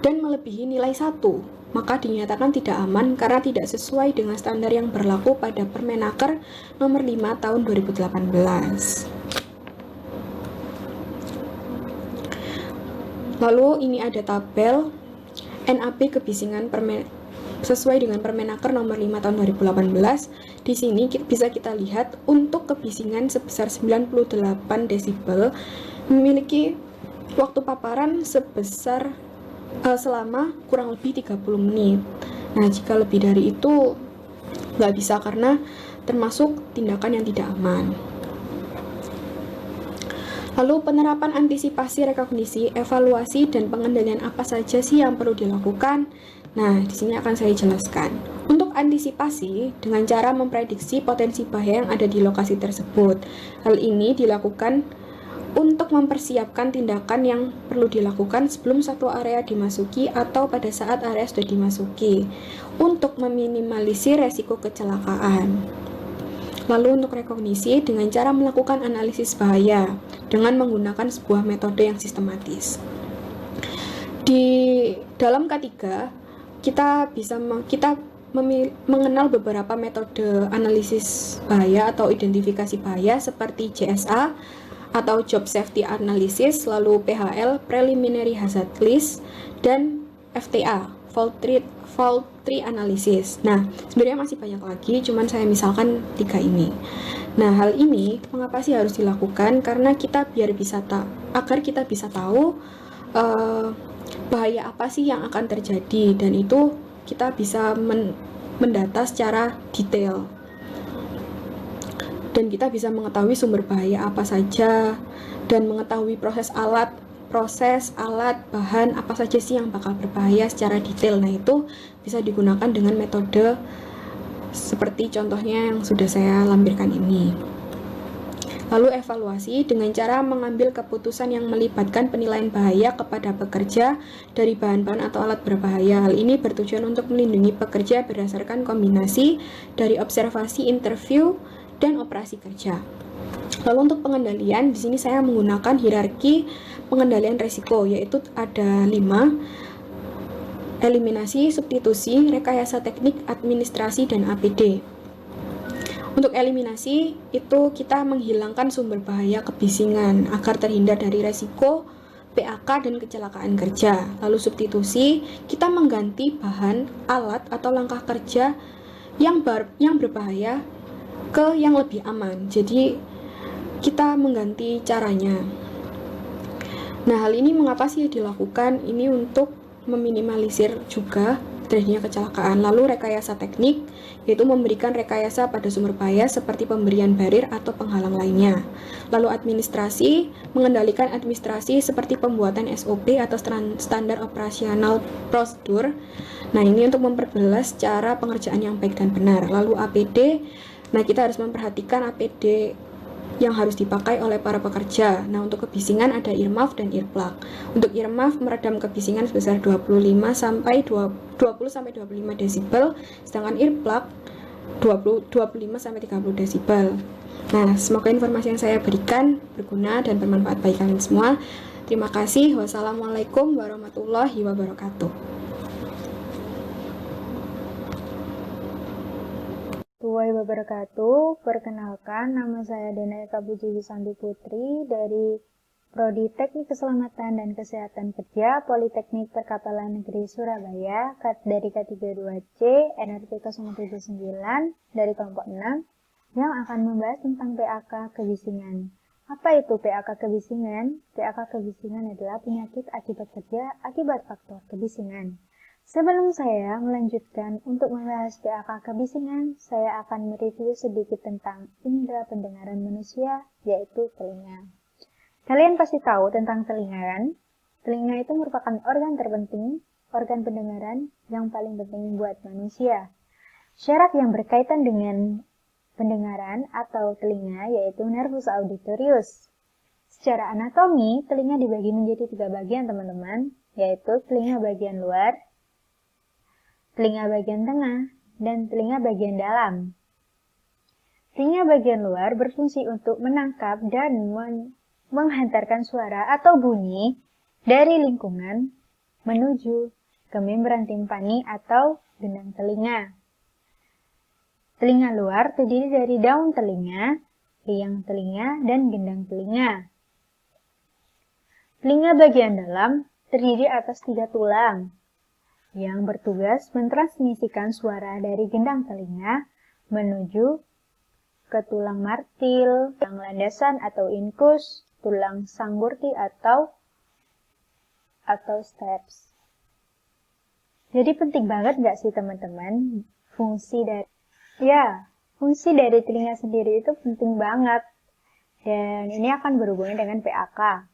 dan melebihi nilai 1, maka dinyatakan tidak aman karena tidak sesuai dengan standar yang berlaku pada Permenaker nomor 5 tahun 2018. Lalu, ini ada tabel NAB kebisingan sesuai dengan Permenaker nomor 5 tahun 2018. Di sini bisa kita lihat untuk kebisingan sebesar 98 desibel memiliki waktu paparan sebesar selama kurang lebih 30 menit. Nah, jika lebih dari itu nggak bisa karena termasuk tindakan yang tidak aman. Lalu penerapan antisipasi rekognisi, evaluasi, dan pengendalian apa saja sih yang perlu dilakukan? Nah, di sini akan saya jelaskan. Untuk antisipasi dengan cara memprediksi potensi bahaya yang ada di lokasi tersebut. Hal ini dilakukan untuk mempersiapkan tindakan yang perlu dilakukan sebelum satu area dimasuki atau pada saat area sudah dimasuki untuk meminimalisir resiko kecelakaan. Lalu untuk rekognisi dengan cara melakukan analisis bahaya dengan menggunakan sebuah metode yang sistematis. Di dalam K3 kita mengenal beberapa metode analisis bahaya atau identifikasi bahaya seperti JSA atau Job Safety Analysis, lalu PHL Preliminary Hazard List, dan FTA Fault Tree Analysis. Nah, sebenarnya masih banyak lagi, cuman saya misalkan 3 ini. Nah, hal ini mengapa sih harus dilakukan? Karena agar kita bisa tahu bahaya apa sih yang akan terjadi, dan itu kita bisa mendata secara detail. Dan kita bisa mengetahui sumber bahaya apa saja dan mengetahui proses alat, bahan apa saja sih yang bakal berbahaya secara detail. Nah, itu bisa digunakan dengan metode seperti contohnya yang sudah saya lampirkan ini. Lalu evaluasi dengan cara mengambil keputusan yang melibatkan penilaian bahaya kepada pekerja dari bahan-bahan atau alat berbahaya. Hal ini bertujuan untuk melindungi pekerja berdasarkan kombinasi dari observasi, interview, dan operasi kerja. Lalu untuk pengendalian, di sini saya menggunakan hierarki pengendalian risiko, yaitu ada 5: eliminasi, substitusi, rekayasa teknik, administrasi, dan APD. Untuk eliminasi, itu kita menghilangkan sumber bahaya kebisingan agar terhindar dari resiko PHK dan kecelakaan kerja. Lalu substitusi, kita mengganti bahan, alat, atau langkah kerja yang berbahaya ke yang lebih aman. Jadi kita mengganti caranya. Nah, hal ini mengapa sih dilakukan? Ini untuk meminimalisir juga terjadinya kecelakaan. Lalu rekayasa teknik, yaitu memberikan rekayasa pada sumber bahaya seperti pemberian barir atau penghalang lainnya. Lalu administrasi, mengendalikan administrasi seperti pembuatan SOP atau standar operasional prosedur. Nah, ini untuk memperjelas cara pengerjaan yang baik dan benar. Lalu APD, nah kita harus memperhatikan APD yang harus dipakai oleh para pekerja. Nah, untuk kebisingan ada earmuff dan earplug. Untuk earmuff meredam kebisingan sebesar 20 sampai 25 desibel, sedangkan earplug 25 sampai 30 desibel. Nah, semoga informasi yang saya berikan berguna dan bermanfaat bagi kalian semua. Terima kasih. Wassalamualaikum warahmatullahi wabarakatuh. Warahmatullahi wabarakatuh. Perkenalkan, nama saya Dena Eka Puji Wisanti Putri dari Prodi Teknik Keselamatan dan Kesehatan Kerja Politeknik Perkapalan Negeri Surabaya dari K32C NRP 079 dari kelompok 6 yang akan membahas tentang PAK kebisingan. Apa itu PAK kebisingan? PAK kebisingan adalah penyakit akibat kerja akibat faktor kebisingan. Sebelum saya melanjutkan untuk membahas PAK kebisingan, saya akan mereview sedikit tentang indera pendengaran manusia, yaitu telinga. Kalian pasti tahu tentang telinga kan? Telinga itu merupakan organ terpenting, organ pendengaran yang paling penting buat manusia. Syaraf yang berkaitan dengan pendengaran atau telinga yaitu nervus auditorius. Secara anatomi, telinga dibagi menjadi 3 bagian teman-teman, yaitu telinga bagian luar, telinga bagian tengah, dan telinga bagian dalam. Telinga bagian luar berfungsi untuk menangkap dan menghantarkan suara atau bunyi dari lingkungan menuju ke membran timpani atau gendang telinga. Telinga luar terdiri dari daun telinga, liang telinga, dan gendang telinga. Telinga bagian dalam terdiri atas 3 tulang, yang bertugas mentransmisikan suara dari gendang telinga menuju ke tulang martil, tulang landasan atau inkus, tulang sanggurdi atau steps. Jadi penting banget nggak sih teman-teman fungsi dari telinga sendiri itu penting banget. Dan ini akan berhubungan dengan PAK.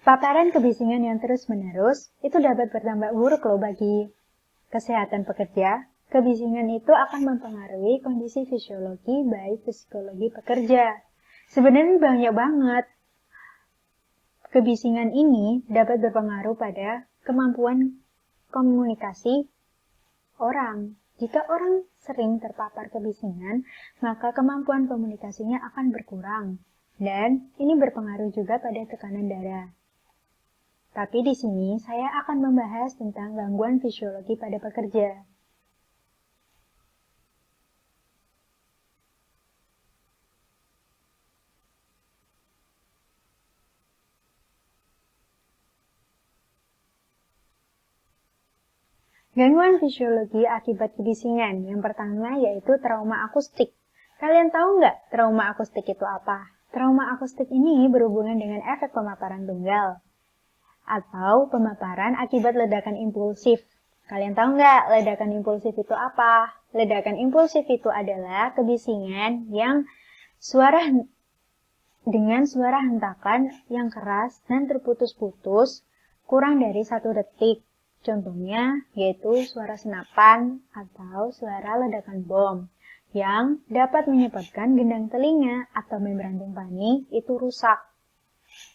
Paparan kebisingan yang terus-menerus itu dapat berdampak buruk loh bagi kesehatan pekerja. Kebisingan itu akan mempengaruhi kondisi fisiologi baik psikologi pekerja. Sebenarnya banyak banget. Kebisingan ini dapat berpengaruh pada kemampuan komunikasi orang. Jika orang sering terpapar kebisingan, maka kemampuan komunikasinya akan berkurang. Dan ini berpengaruh juga pada tekanan darah. Tapi di sini saya akan membahas tentang gangguan fisiologi pada pekerja. Gangguan fisiologi akibat kebisingan. Yang pertama yaitu trauma akustik. Kalian tahu nggak trauma akustik itu apa? Trauma akustik ini berhubungan dengan efek pemaparan tunggal atau pemaparan akibat ledakan impulsif. Kalian tahu nggak ledakan impulsif itu apa? Ledakan impulsif itu adalah kebisingan yang dengan suara hentakan yang keras dan terputus-putus kurang dari 1 detik. Contohnya yaitu suara senapan atau suara ledakan bom yang dapat menyebabkan gendang telinga atau membran timpani itu rusak.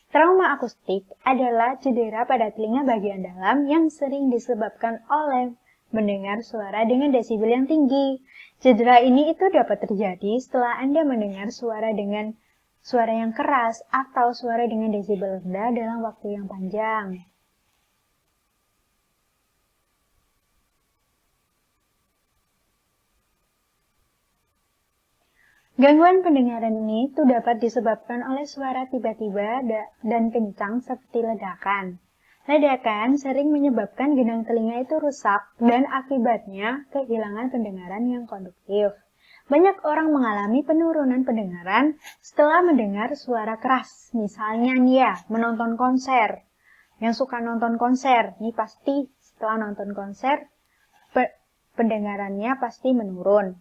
Trauma akustik adalah cedera pada telinga bagian dalam yang sering disebabkan oleh mendengar suara dengan desibel yang tinggi. Cedera ini itu dapat terjadi setelah Anda mendengar suara dengan suara yang keras atau suara dengan desibel rendah dalam waktu yang panjang. Gangguan pendengaran ini tuh dapat disebabkan oleh suara tiba-tiba dan kencang seperti ledakan. Ledakan sering menyebabkan gendang telinga itu rusak dan akibatnya kehilangan pendengaran yang konduktif. Banyak orang mengalami penurunan pendengaran setelah mendengar suara keras. Misalnya nih ya, menonton konser. Yang suka nonton konser, nih pasti setelah nonton konser, pendengarannya pasti menurun.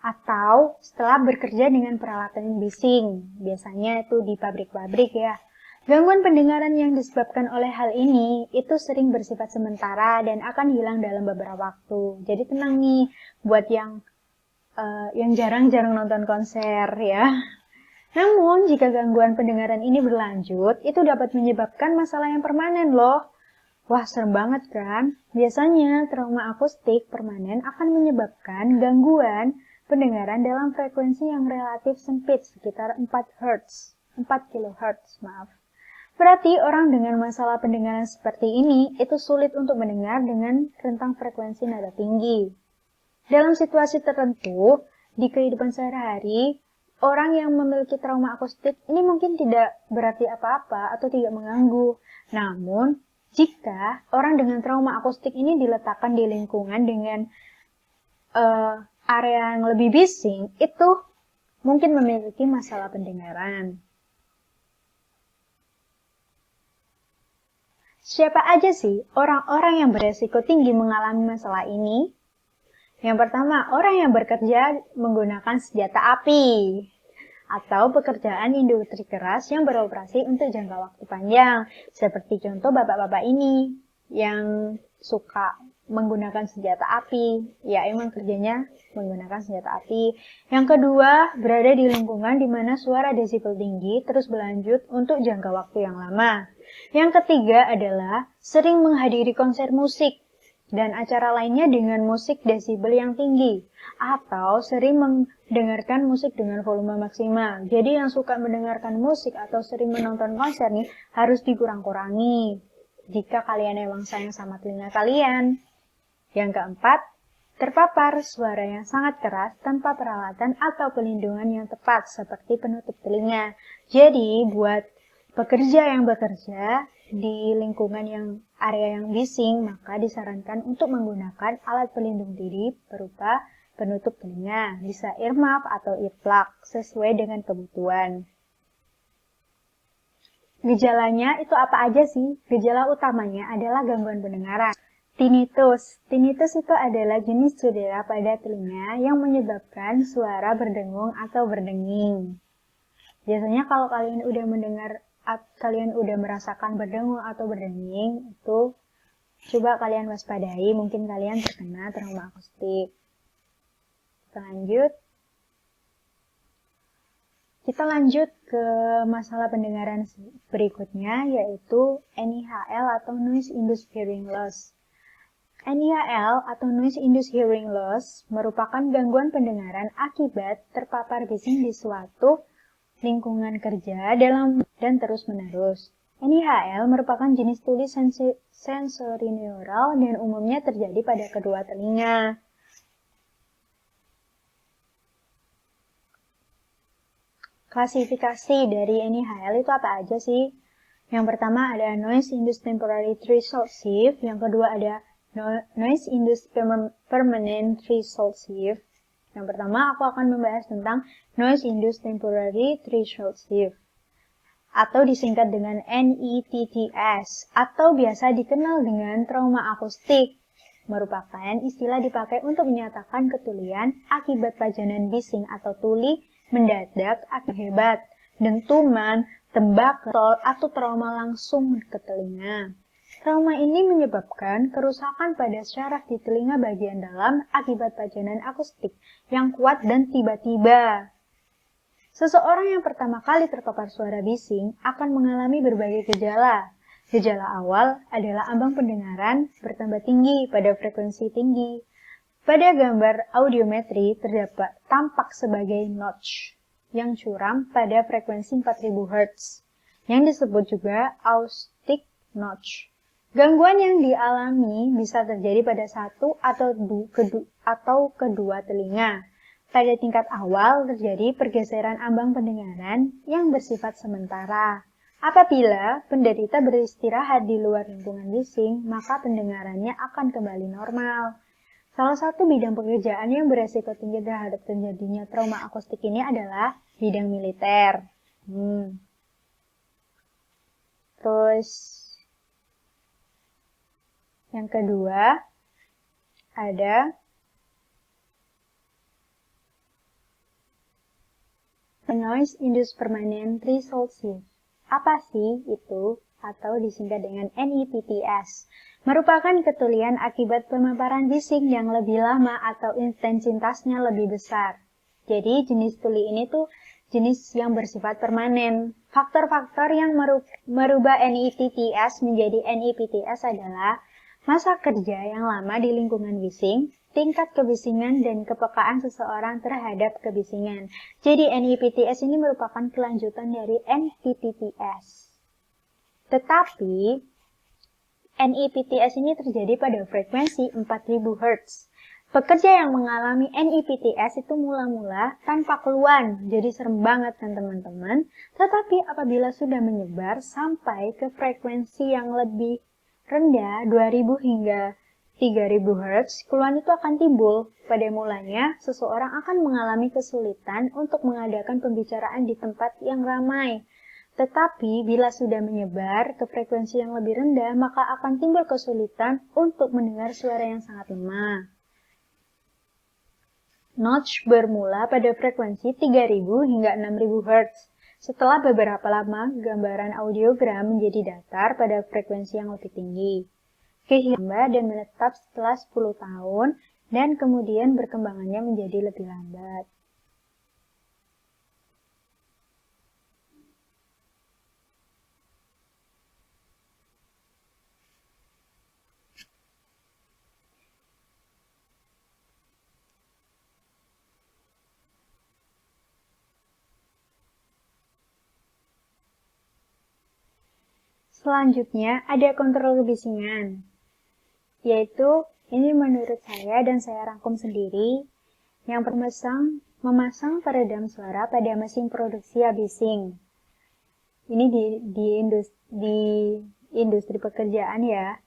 Atau setelah bekerja dengan peralatan bising, biasanya itu di pabrik-pabrik ya. Gangguan pendengaran yang disebabkan oleh hal ini itu sering bersifat sementara dan akan hilang dalam beberapa waktu. Jadi tenang nih buat yang jarang-jarang nonton konser ya. Namun, jika gangguan pendengaran ini berlanjut, itu dapat menyebabkan masalah yang permanen loh. Wah, serem banget kan? Biasanya, trauma akustik permanen akan menyebabkan gangguan pendengaran dalam frekuensi yang relatif sempit, sekitar 4 kHz, maaf. Berarti orang dengan masalah pendengaran seperti ini, itu sulit untuk mendengar dengan rentang frekuensi nada tinggi. Dalam situasi tertentu, di kehidupan sehari-hari, orang yang memiliki trauma akustik ini mungkin tidak berarti apa-apa atau tidak mengganggu. Namun, jika orang dengan trauma akustik ini diletakkan di lingkungan dengan area yang lebih bising, itu mungkin memiliki masalah pendengaran. Siapa aja sih orang-orang yang beresiko tinggi mengalami masalah ini? Yang pertama, orang yang bekerja menggunakan senjata api atau pekerjaan industri keras yang beroperasi untuk jangka waktu panjang. Seperti contoh bapak-bapak ini yang suka menggunakan senjata api. Ya, emang kerjanya menggunakan senjata api. Yang kedua, berada di lingkungan di mana suara desibel tinggi terus berlanjut untuk jangka waktu yang lama. Yang ketiga adalah sering menghadiri konser musik dan acara lainnya dengan musik desibel yang tinggi, atau sering mendengarkan musik dengan volume maksimal. Jadi yang suka mendengarkan musik atau sering menonton konser nih harus dikurang-kurangi jika kalian emang sayang sama telinga kalian. Yang keempat, terpapar suara yang sangat keras tanpa peralatan atau pelindungan yang tepat seperti penutup telinga. Jadi buat pekerja yang bekerja di lingkungan yang area yang bising, maka disarankan untuk menggunakan alat pelindung diri berupa penutup telinga, bisa earmuff atau earplug, sesuai dengan kebutuhan. Gejalanya itu apa aja sih? Gejala utamanya adalah gangguan pendengaran. Tinnitus. Tinnitus itu adalah jenis cedera pada telinga yang menyebabkan suara berdengung atau berdenging. Biasanya kalau kalian udah merasakan berdengung atau berdenging, itu coba kalian waspadai, mungkin kalian terkena trauma akustik. Kita lanjut ke masalah pendengaran berikutnya, yaitu NIHL atau Noise Induced Hearing Loss. NIHL atau Noise Induced Hearing Loss merupakan gangguan pendengaran akibat terpapar bising di suatu lingkungan kerja dan terus-menerus. NIHL merupakan jenis tuli sensorineural dan umumnya terjadi pada kedua telinga. Klasifikasi dari NIHL itu apa aja sih? Yang pertama ada Noise Induced Temporary Threshold Shift, yang kedua ada Noise Induced Permanent Threshold Shift. Yang pertama, aku akan membahas tentang Noise Induced Temporary Threshold Shift, atau disingkat dengan NETTS, atau biasa dikenal dengan trauma akustik. Merupakan istilah dipakai untuk menyatakan ketulian akibat pajanan bising atau tuli mendadak akibat hebat, dentuman, tembak, atau trauma langsung ke telinga. Trauma ini menyebabkan kerusakan pada syaraf di telinga bagian dalam akibat pajanan akustik yang kuat dan tiba-tiba. Seseorang yang pertama kali terpapar suara bising akan mengalami berbagai gejala. Gejala awal adalah ambang pendengaran bertambah tinggi pada frekuensi tinggi. Pada gambar audiometri tampak sebagai notch yang curam pada frekuensi 4000 Hz, yang disebut juga acoustic notch. Gangguan yang dialami bisa terjadi pada satu atau kedua telinga. Pada tingkat awal terjadi pergeseran ambang pendengaran yang bersifat sementara. Apabila penderita beristirahat di luar lingkungan bising, maka pendengarannya akan kembali normal. Salah satu bidang pekerjaan yang beresiko tinggi terhadap terjadinya trauma akustik ini adalah bidang militer. Terus yang kedua ada Noise Induced Permanent Resultsive. Apa sih itu? Atau disingkat dengan NIPTS. Merupakan ketulian akibat pemaparan bising yang lebih lama atau intensitasnya lebih besar. Jadi jenis tuli ini tuh jenis yang bersifat permanen. Faktor-faktor yang merubah NIPTS menjadi NIPTS adalah masa kerja yang lama di lingkungan bising, tingkat kebisingan dan kepekaan seseorang terhadap kebisingan. Jadi NIPTS ini merupakan kelanjutan dari NPTTS. Tetapi NIPTS ini terjadi pada frekuensi 4000 Hz. Pekerja yang mengalami NIPTS itu mula-mula tanpa keluhan, jadi serem banget kan teman-teman. Tetapi apabila sudah menyebar sampai ke frekuensi yang lebih rendah 2000 hingga 3000 Hz, keluhan itu akan timbul. Pada mulanya, seseorang akan mengalami kesulitan untuk mengadakan pembicaraan di tempat yang ramai. Tetapi bila sudah menyebar ke frekuensi yang lebih rendah, maka akan timbul kesulitan untuk mendengar suara yang sangat lemah. Notch bermula pada frekuensi 3000 hingga 6000 Hz. Setelah beberapa lama, gambaran audiogram menjadi datar pada frekuensi yang lebih tinggi. Kehilangan dan menetap setelah 10 tahun dan kemudian berkembangannya menjadi lebih lambat. Selanjutnya ada kontrol kebisingan, yaitu ini menurut saya dan saya rangkum sendiri, yang memasang peredam suara pada mesin produksi bising. Ini di industri pekerjaan ya.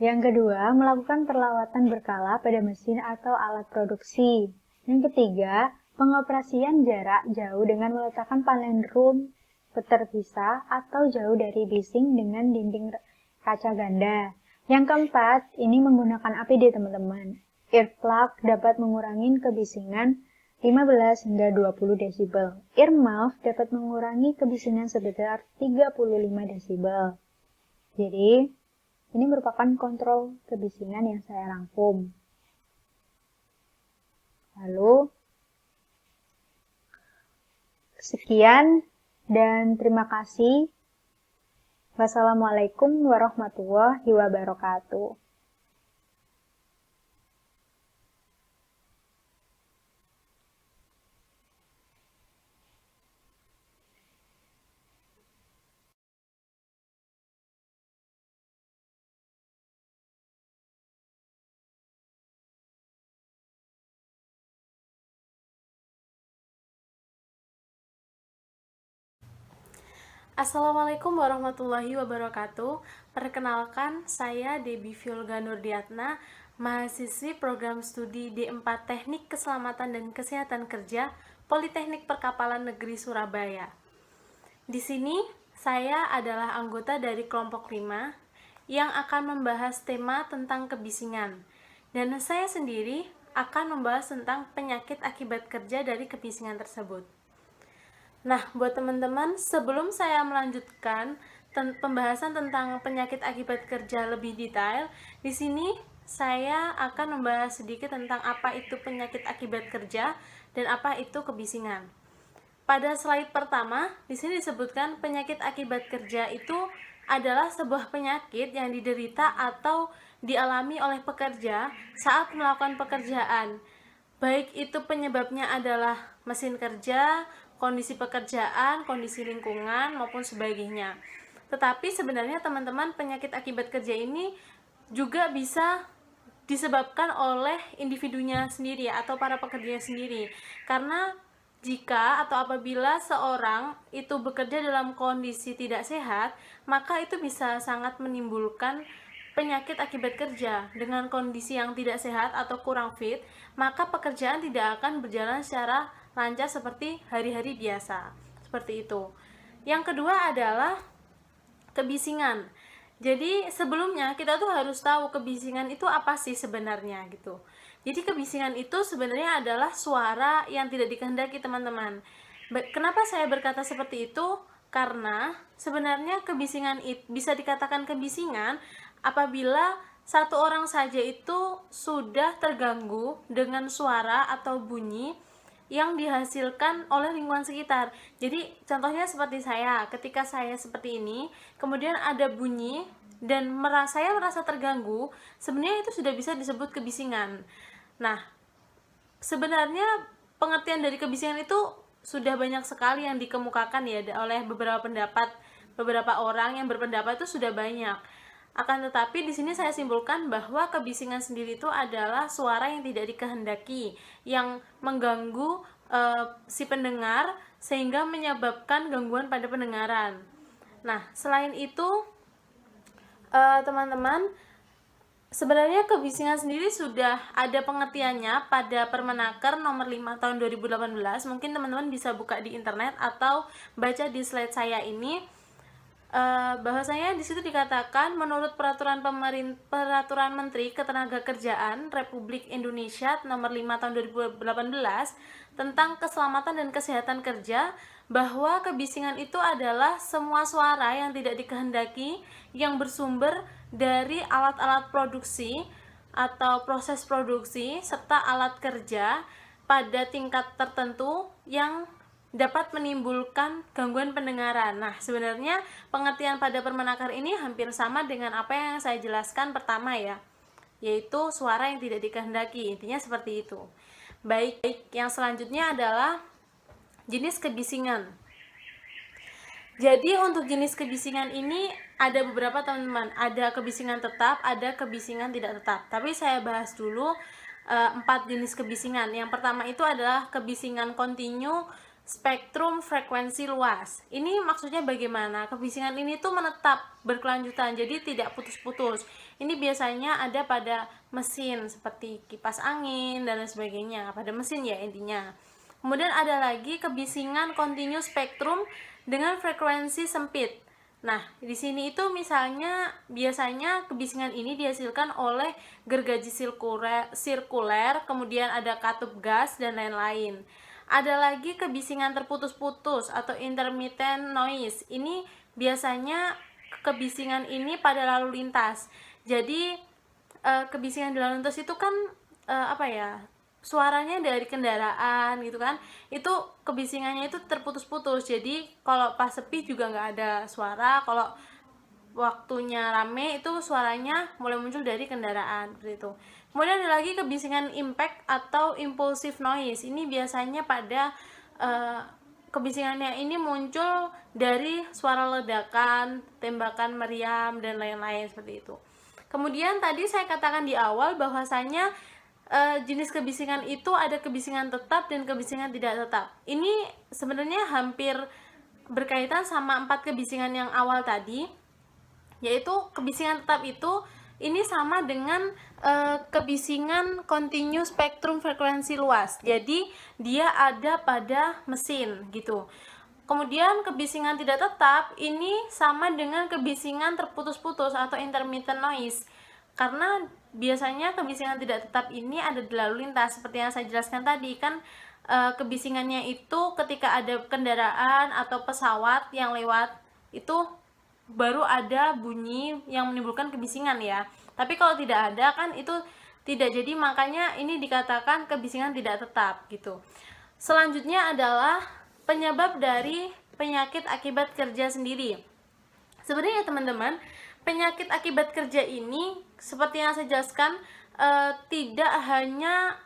Yang kedua, melakukan perlawatan berkala pada mesin atau alat produksi. Yang ketiga, pengoperasian jarak jauh dengan meletakkan panel room terpisah atau jauh dari bising dengan dinding kaca ganda. Yang keempat, ini menggunakan APD teman-teman. Earplug dapat mengurangi kebisingan 15 hingga 20 desibel. Earmuff dapat mengurangi kebisingan sebesar 35 desibel. Jadi, ini merupakan kontrol kebisingan yang saya rangkum. Lalu, sekian dan terima kasih. Wassalamualaikum warahmatullahi wabarakatuh. Assalamualaikum warahmatullahi wabarakatuh. Perkenalkan, saya Debbie Violga Nurdiatna, mahasiswi program studi D4 Teknik Keselamatan dan Kesehatan Kerja, Politeknik Perkapalan Negeri Surabaya. Di sini, saya adalah anggota dari kelompok 5 yang akan membahas tema tentang kebisingan. Dan saya sendiri akan membahas tentang penyakit akibat kerja dari kebisingan tersebut. Nah, buat teman-teman, sebelum saya melanjutkan pembahasan tentang penyakit akibat kerja lebih detail, di sini saya akan membahas sedikit tentang apa itu penyakit akibat kerja dan apa itu kebisingan. Pada slide pertama, di sini disebutkan penyakit akibat kerja itu adalah sebuah penyakit yang diderita atau dialami oleh pekerja saat melakukan pekerjaan. Baik itu penyebabnya adalah mesin kerja, kondisi pekerjaan, kondisi lingkungan, maupun sebagainya. Tetapi sebenarnya teman-teman, penyakit akibat kerja ini juga bisa disebabkan oleh individunya sendiri atau para pekerjanya sendiri. Karena jika atau apabila seorang itu bekerja dalam kondisi tidak sehat, maka itu bisa sangat menimbulkan penyakit akibat kerja dengan kondisi yang tidak sehat atau kurang fit, maka pekerjaan tidak akan berjalan secara lancar seperti hari-hari biasa. Seperti itu. Yang kedua adalah kebisingan. Jadi sebelumnya kita tuh harus tahu kebisingan itu apa sih sebenarnya gitu. Jadi kebisingan itu sebenarnya adalah suara yang tidak dikehendaki, teman-teman. Kenapa saya berkata seperti itu? Karena sebenarnya kebisingan bisa dikatakan kebisingan apabila satu orang saja itu sudah terganggu dengan suara atau bunyi yang dihasilkan oleh lingkungan sekitar. Jadi contohnya seperti saya, ketika saya seperti ini, kemudian ada bunyi dan saya merasa terganggu, sebenarnya itu sudah bisa disebut kebisingan. Nah, sebenarnya pengertian dari kebisingan itu sudah banyak sekali yang dikemukakan ya oleh beberapa orang yang berpendapat itu sudah banyak. Akan tetapi di sini saya simpulkan bahwa kebisingan sendiri itu adalah suara yang tidak dikehendaki, yang mengganggu si pendengar sehingga menyebabkan gangguan pada pendengaran. Nah, selain itu teman-teman, sebenarnya kebisingan sendiri sudah ada pengertiannya pada Permenaker nomor 5 tahun 2018. Mungkin teman-teman bisa buka di internet atau baca di slide saya ini. Bahwasanya di situ dikatakan menurut peraturan Menteri Ketenagakerjaan Republik Indonesia nomor 5 tahun 2018 tentang keselamatan dan kesehatan kerja, bahwa kebisingan itu adalah semua suara yang tidak dikehendaki yang bersumber dari alat-alat produksi atau proses produksi serta alat kerja pada tingkat tertentu yang dapat menimbulkan gangguan pendengaran. Nah, sebenarnya pengertian pada Permenaker ini hampir sama dengan apa yang saya jelaskan pertama ya, yaitu suara yang tidak dikehendaki. Intinya seperti itu. Baik, yang selanjutnya adalah jenis kebisingan. Jadi untuk jenis kebisingan ini ada beberapa, teman-teman. Ada kebisingan tetap, ada kebisingan tidak tetap. Tapi saya bahas dulu 4 jenis kebisingan. Yang pertama itu adalah kebisingan kontinu spektrum frekuensi luas. Ini maksudnya bagaimana? Kebisingan ini tuh menetap, berkelanjutan, jadi tidak putus-putus. Ini biasanya ada pada mesin seperti kipas angin dan lain sebagainya, pada mesin ya intinya. Kemudian ada lagi kebisingan kontinu spektrum dengan frekuensi sempit. Nah, di sini itu misalnya biasanya kebisingan ini dihasilkan oleh gergaji sirkuler, kemudian ada katup gas dan lain-lain. Ada lagi kebisingan terputus-putus atau intermittent noise. Ini biasanya kebisingan ini pada lalu lintas. Jadi kebisingan di lalu lintas itu kan suaranya dari kendaraan gitu kan. Itu kebisingannya itu terputus-putus. Jadi kalau pas sepi juga nggak ada suara. Kalau waktunya rame itu suaranya mulai muncul dari kendaraan seperti itu. Kemudian ada lagi kebisingan impact atau impulsive noise. Ini biasanya pada kebisingannya ini muncul dari suara ledakan, tembakan meriam dan lain-lain seperti itu. Kemudian tadi saya katakan di awal bahwasanya jenis kebisingan itu ada kebisingan tetap dan kebisingan tidak tetap. Ini sebenarnya hampir berkaitan sama 4 kebisingan yang awal tadi, yaitu kebisingan tetap itu ini sama dengan kebisingan kontinu spektrum frekuensi luas. Jadi dia ada pada mesin gitu. Kemudian kebisingan tidak tetap ini sama dengan kebisingan terputus-putus atau intermittent noise. Karena biasanya kebisingan tidak tetap ini ada di lalu lintas seperti yang saya jelaskan tadi kan. Kebisingannya itu ketika ada kendaraan atau pesawat yang lewat itu baru ada bunyi yang menimbulkan kebisingan ya. Tapi kalau tidak ada kan itu tidak jadi, makanya ini dikatakan kebisingan tidak tetap gitu. Selanjutnya adalah penyebab dari penyakit akibat kerja sendiri. Sebenarnya teman-teman, penyakit akibat kerja ini seperti yang saya jelaskan tidak hanya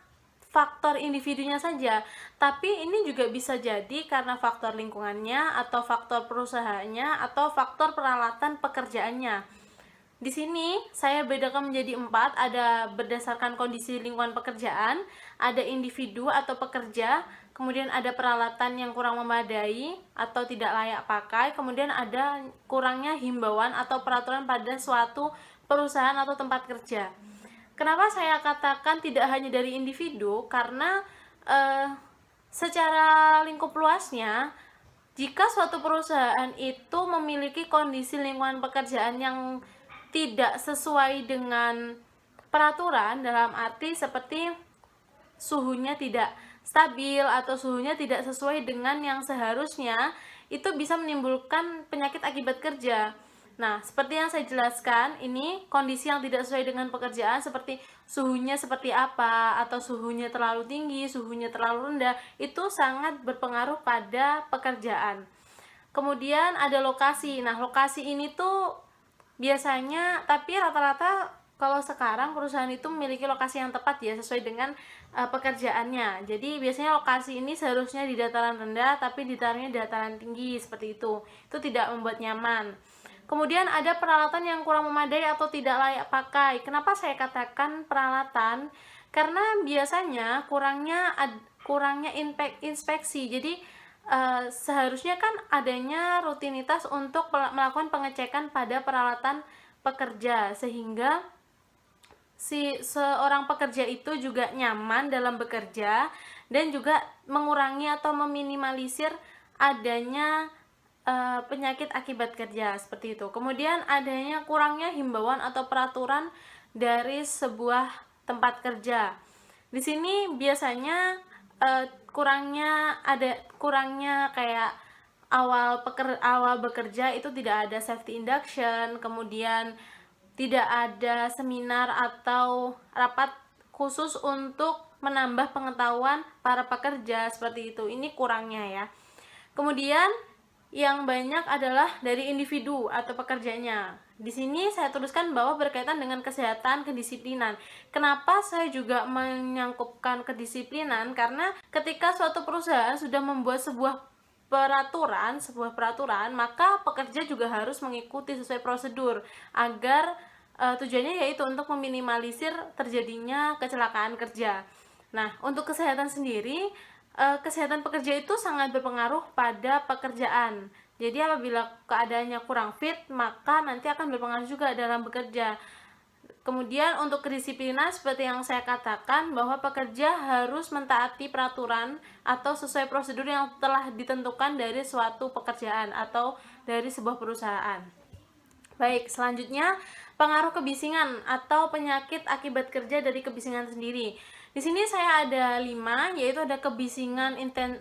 faktor individunya saja, tapi ini juga bisa jadi karena faktor lingkungannya atau faktor perusahaannya atau faktor peralatan pekerjaannya. Di sini saya bedakan menjadi 4, ada berdasarkan kondisi lingkungan pekerjaan, ada individu atau pekerja, kemudian ada peralatan yang kurang memadai atau tidak layak pakai, kemudian ada kurangnya himbauan atau peraturan pada suatu perusahaan atau tempat kerja. Kenapa saya katakan tidak hanya dari individu? Karena secara lingkup luasnya, jika suatu perusahaan itu memiliki kondisi lingkungan pekerjaan yang tidak sesuai dengan peraturan, dalam arti seperti suhunya tidak stabil atau suhunya tidak sesuai dengan yang seharusnya, itu bisa menimbulkan penyakit akibat kerja. Nah, seperti yang saya jelaskan, ini kondisi yang tidak sesuai dengan pekerjaan seperti suhunya seperti apa, atau suhunya terlalu tinggi, suhunya terlalu rendah, itu sangat berpengaruh pada pekerjaan. Kemudian ada lokasi. Nah, lokasi ini tuh biasanya, tapi rata-rata kalau sekarang perusahaan itu memiliki lokasi yang tepat ya, sesuai dengan pekerjaannya. Jadi biasanya lokasi ini seharusnya di dataran rendah, tapi ditaruhnya di dataran tinggi, seperti itu. Itu tidak membuat nyaman. Kemudian ada peralatan yang kurang memadai atau tidak layak pakai. Kenapa saya katakan peralatan? Karena biasanya kurangnya inspeksi. Jadi seharusnya kan adanya rutinitas untuk melakukan pengecekan pada peralatan pekerja, sehingga seorang pekerja itu juga nyaman dalam bekerja dan juga mengurangi atau meminimalisir adanya penyakit akibat kerja, seperti itu. Kemudian adanya kurangnya himbauan atau peraturan dari sebuah tempat kerja. Di sini biasanya kurangnya kayak awal bekerja itu tidak ada safety induction, kemudian tidak ada seminar atau rapat khusus untuk menambah pengetahuan para pekerja, seperti itu. Ini kurangnya ya. Kemudian yang banyak adalah dari individu atau pekerjanya. Di sini saya tuliskan bahwa berkaitan dengan kesehatan, kedisiplinan. Kenapa saya juga menyangkupkan kedisiplinan? Karena ketika suatu perusahaan sudah membuat sebuah peraturan, maka pekerja juga harus mengikuti sesuai prosedur agar tujuannya yaitu untuk meminimalisir terjadinya kecelakaan kerja. Nah, untuk kesehatan sendiri, kesehatan pekerja itu sangat berpengaruh pada pekerjaan. Jadi apabila keadaannya kurang fit, maka nanti akan berpengaruh juga dalam bekerja. Kemudian untuk kedisiplinan, seperti yang saya katakan, bahwa pekerja harus mentaati peraturan atau sesuai prosedur yang telah ditentukan dari suatu pekerjaan atau dari sebuah perusahaan. Baik, selanjutnya pengaruh kebisingan atau penyakit akibat kerja dari kebisingan sendiri. Di sini saya ada 5, yaitu ada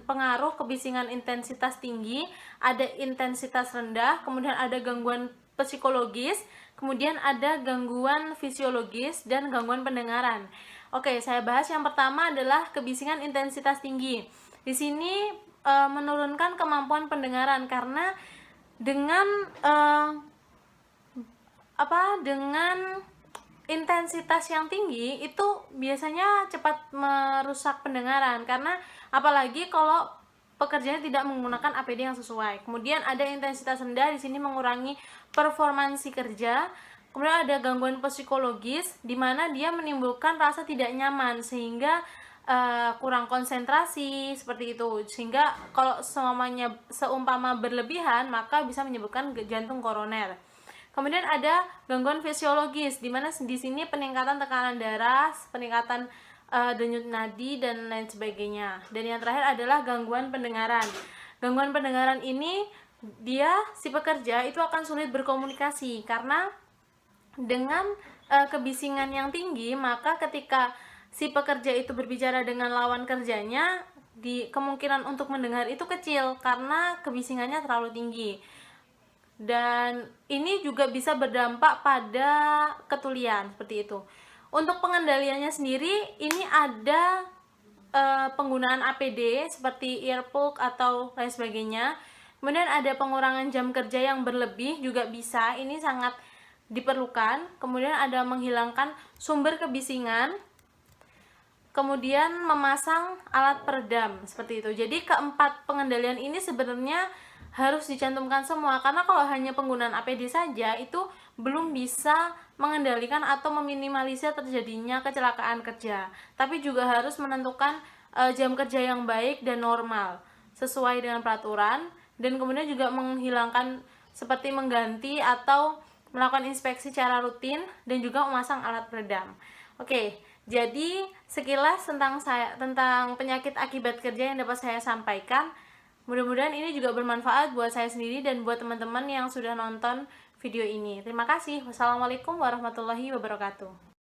pengaruh kebisingan intensitas tinggi, ada intensitas rendah, kemudian ada gangguan psikologis, kemudian ada gangguan fisiologis, dan gangguan pendengaran. Oke, saya bahas yang pertama adalah kebisingan intensitas tinggi. Di sini menurunkan kemampuan pendengaran karena dengan intensitas yang tinggi itu biasanya cepat merusak pendengaran, karena apalagi kalau pekerjanya tidak menggunakan APD yang sesuai. Kemudian ada intensitas rendah, di sini mengurangi performansi kerja. Kemudian ada gangguan psikologis, di mana dia menimbulkan rasa tidak nyaman sehingga kurang konsentrasi, seperti itu. Sehingga kalau seumpama berlebihan, maka bisa menyebabkan jantung koroner. Kemudian ada gangguan fisiologis, di mana di sini peningkatan tekanan darah, peningkatan denyut nadi, dan lain sebagainya. Dan yang terakhir adalah gangguan pendengaran. Gangguan pendengaran ini si pekerja itu akan sulit berkomunikasi karena dengan kebisingan yang tinggi, maka ketika si pekerja itu berbicara dengan lawan kerjanya, kemungkinan untuk mendengar itu kecil karena kebisingannya terlalu tinggi. Dan ini juga bisa berdampak pada ketulian, seperti itu. Untuk pengendaliannya sendiri, ini ada penggunaan APD seperti earplug atau lain sebagainya. Kemudian ada pengurangan jam kerja yang berlebih juga bisa, ini sangat diperlukan. Kemudian ada menghilangkan sumber kebisingan, kemudian memasang alat peredam, seperti itu. Jadi keempat pengendalian ini sebenarnya harus dicantumkan semua, karena kalau hanya penggunaan APD saja itu belum bisa mengendalikan atau meminimalisir terjadinya kecelakaan kerja. Tapi juga harus menentukan jam kerja yang baik dan normal sesuai dengan peraturan, dan kemudian juga menghilangkan seperti mengganti atau melakukan inspeksi secara rutin, dan juga memasang alat peredam. Oke, jadi sekilas tentang penyakit akibat kerja yang dapat saya sampaikan. Mudah-mudahan ini juga bermanfaat buat saya sendiri dan buat teman-teman yang sudah nonton video ini. Terima kasih. Wassalamualaikum warahmatullahi wabarakatuh.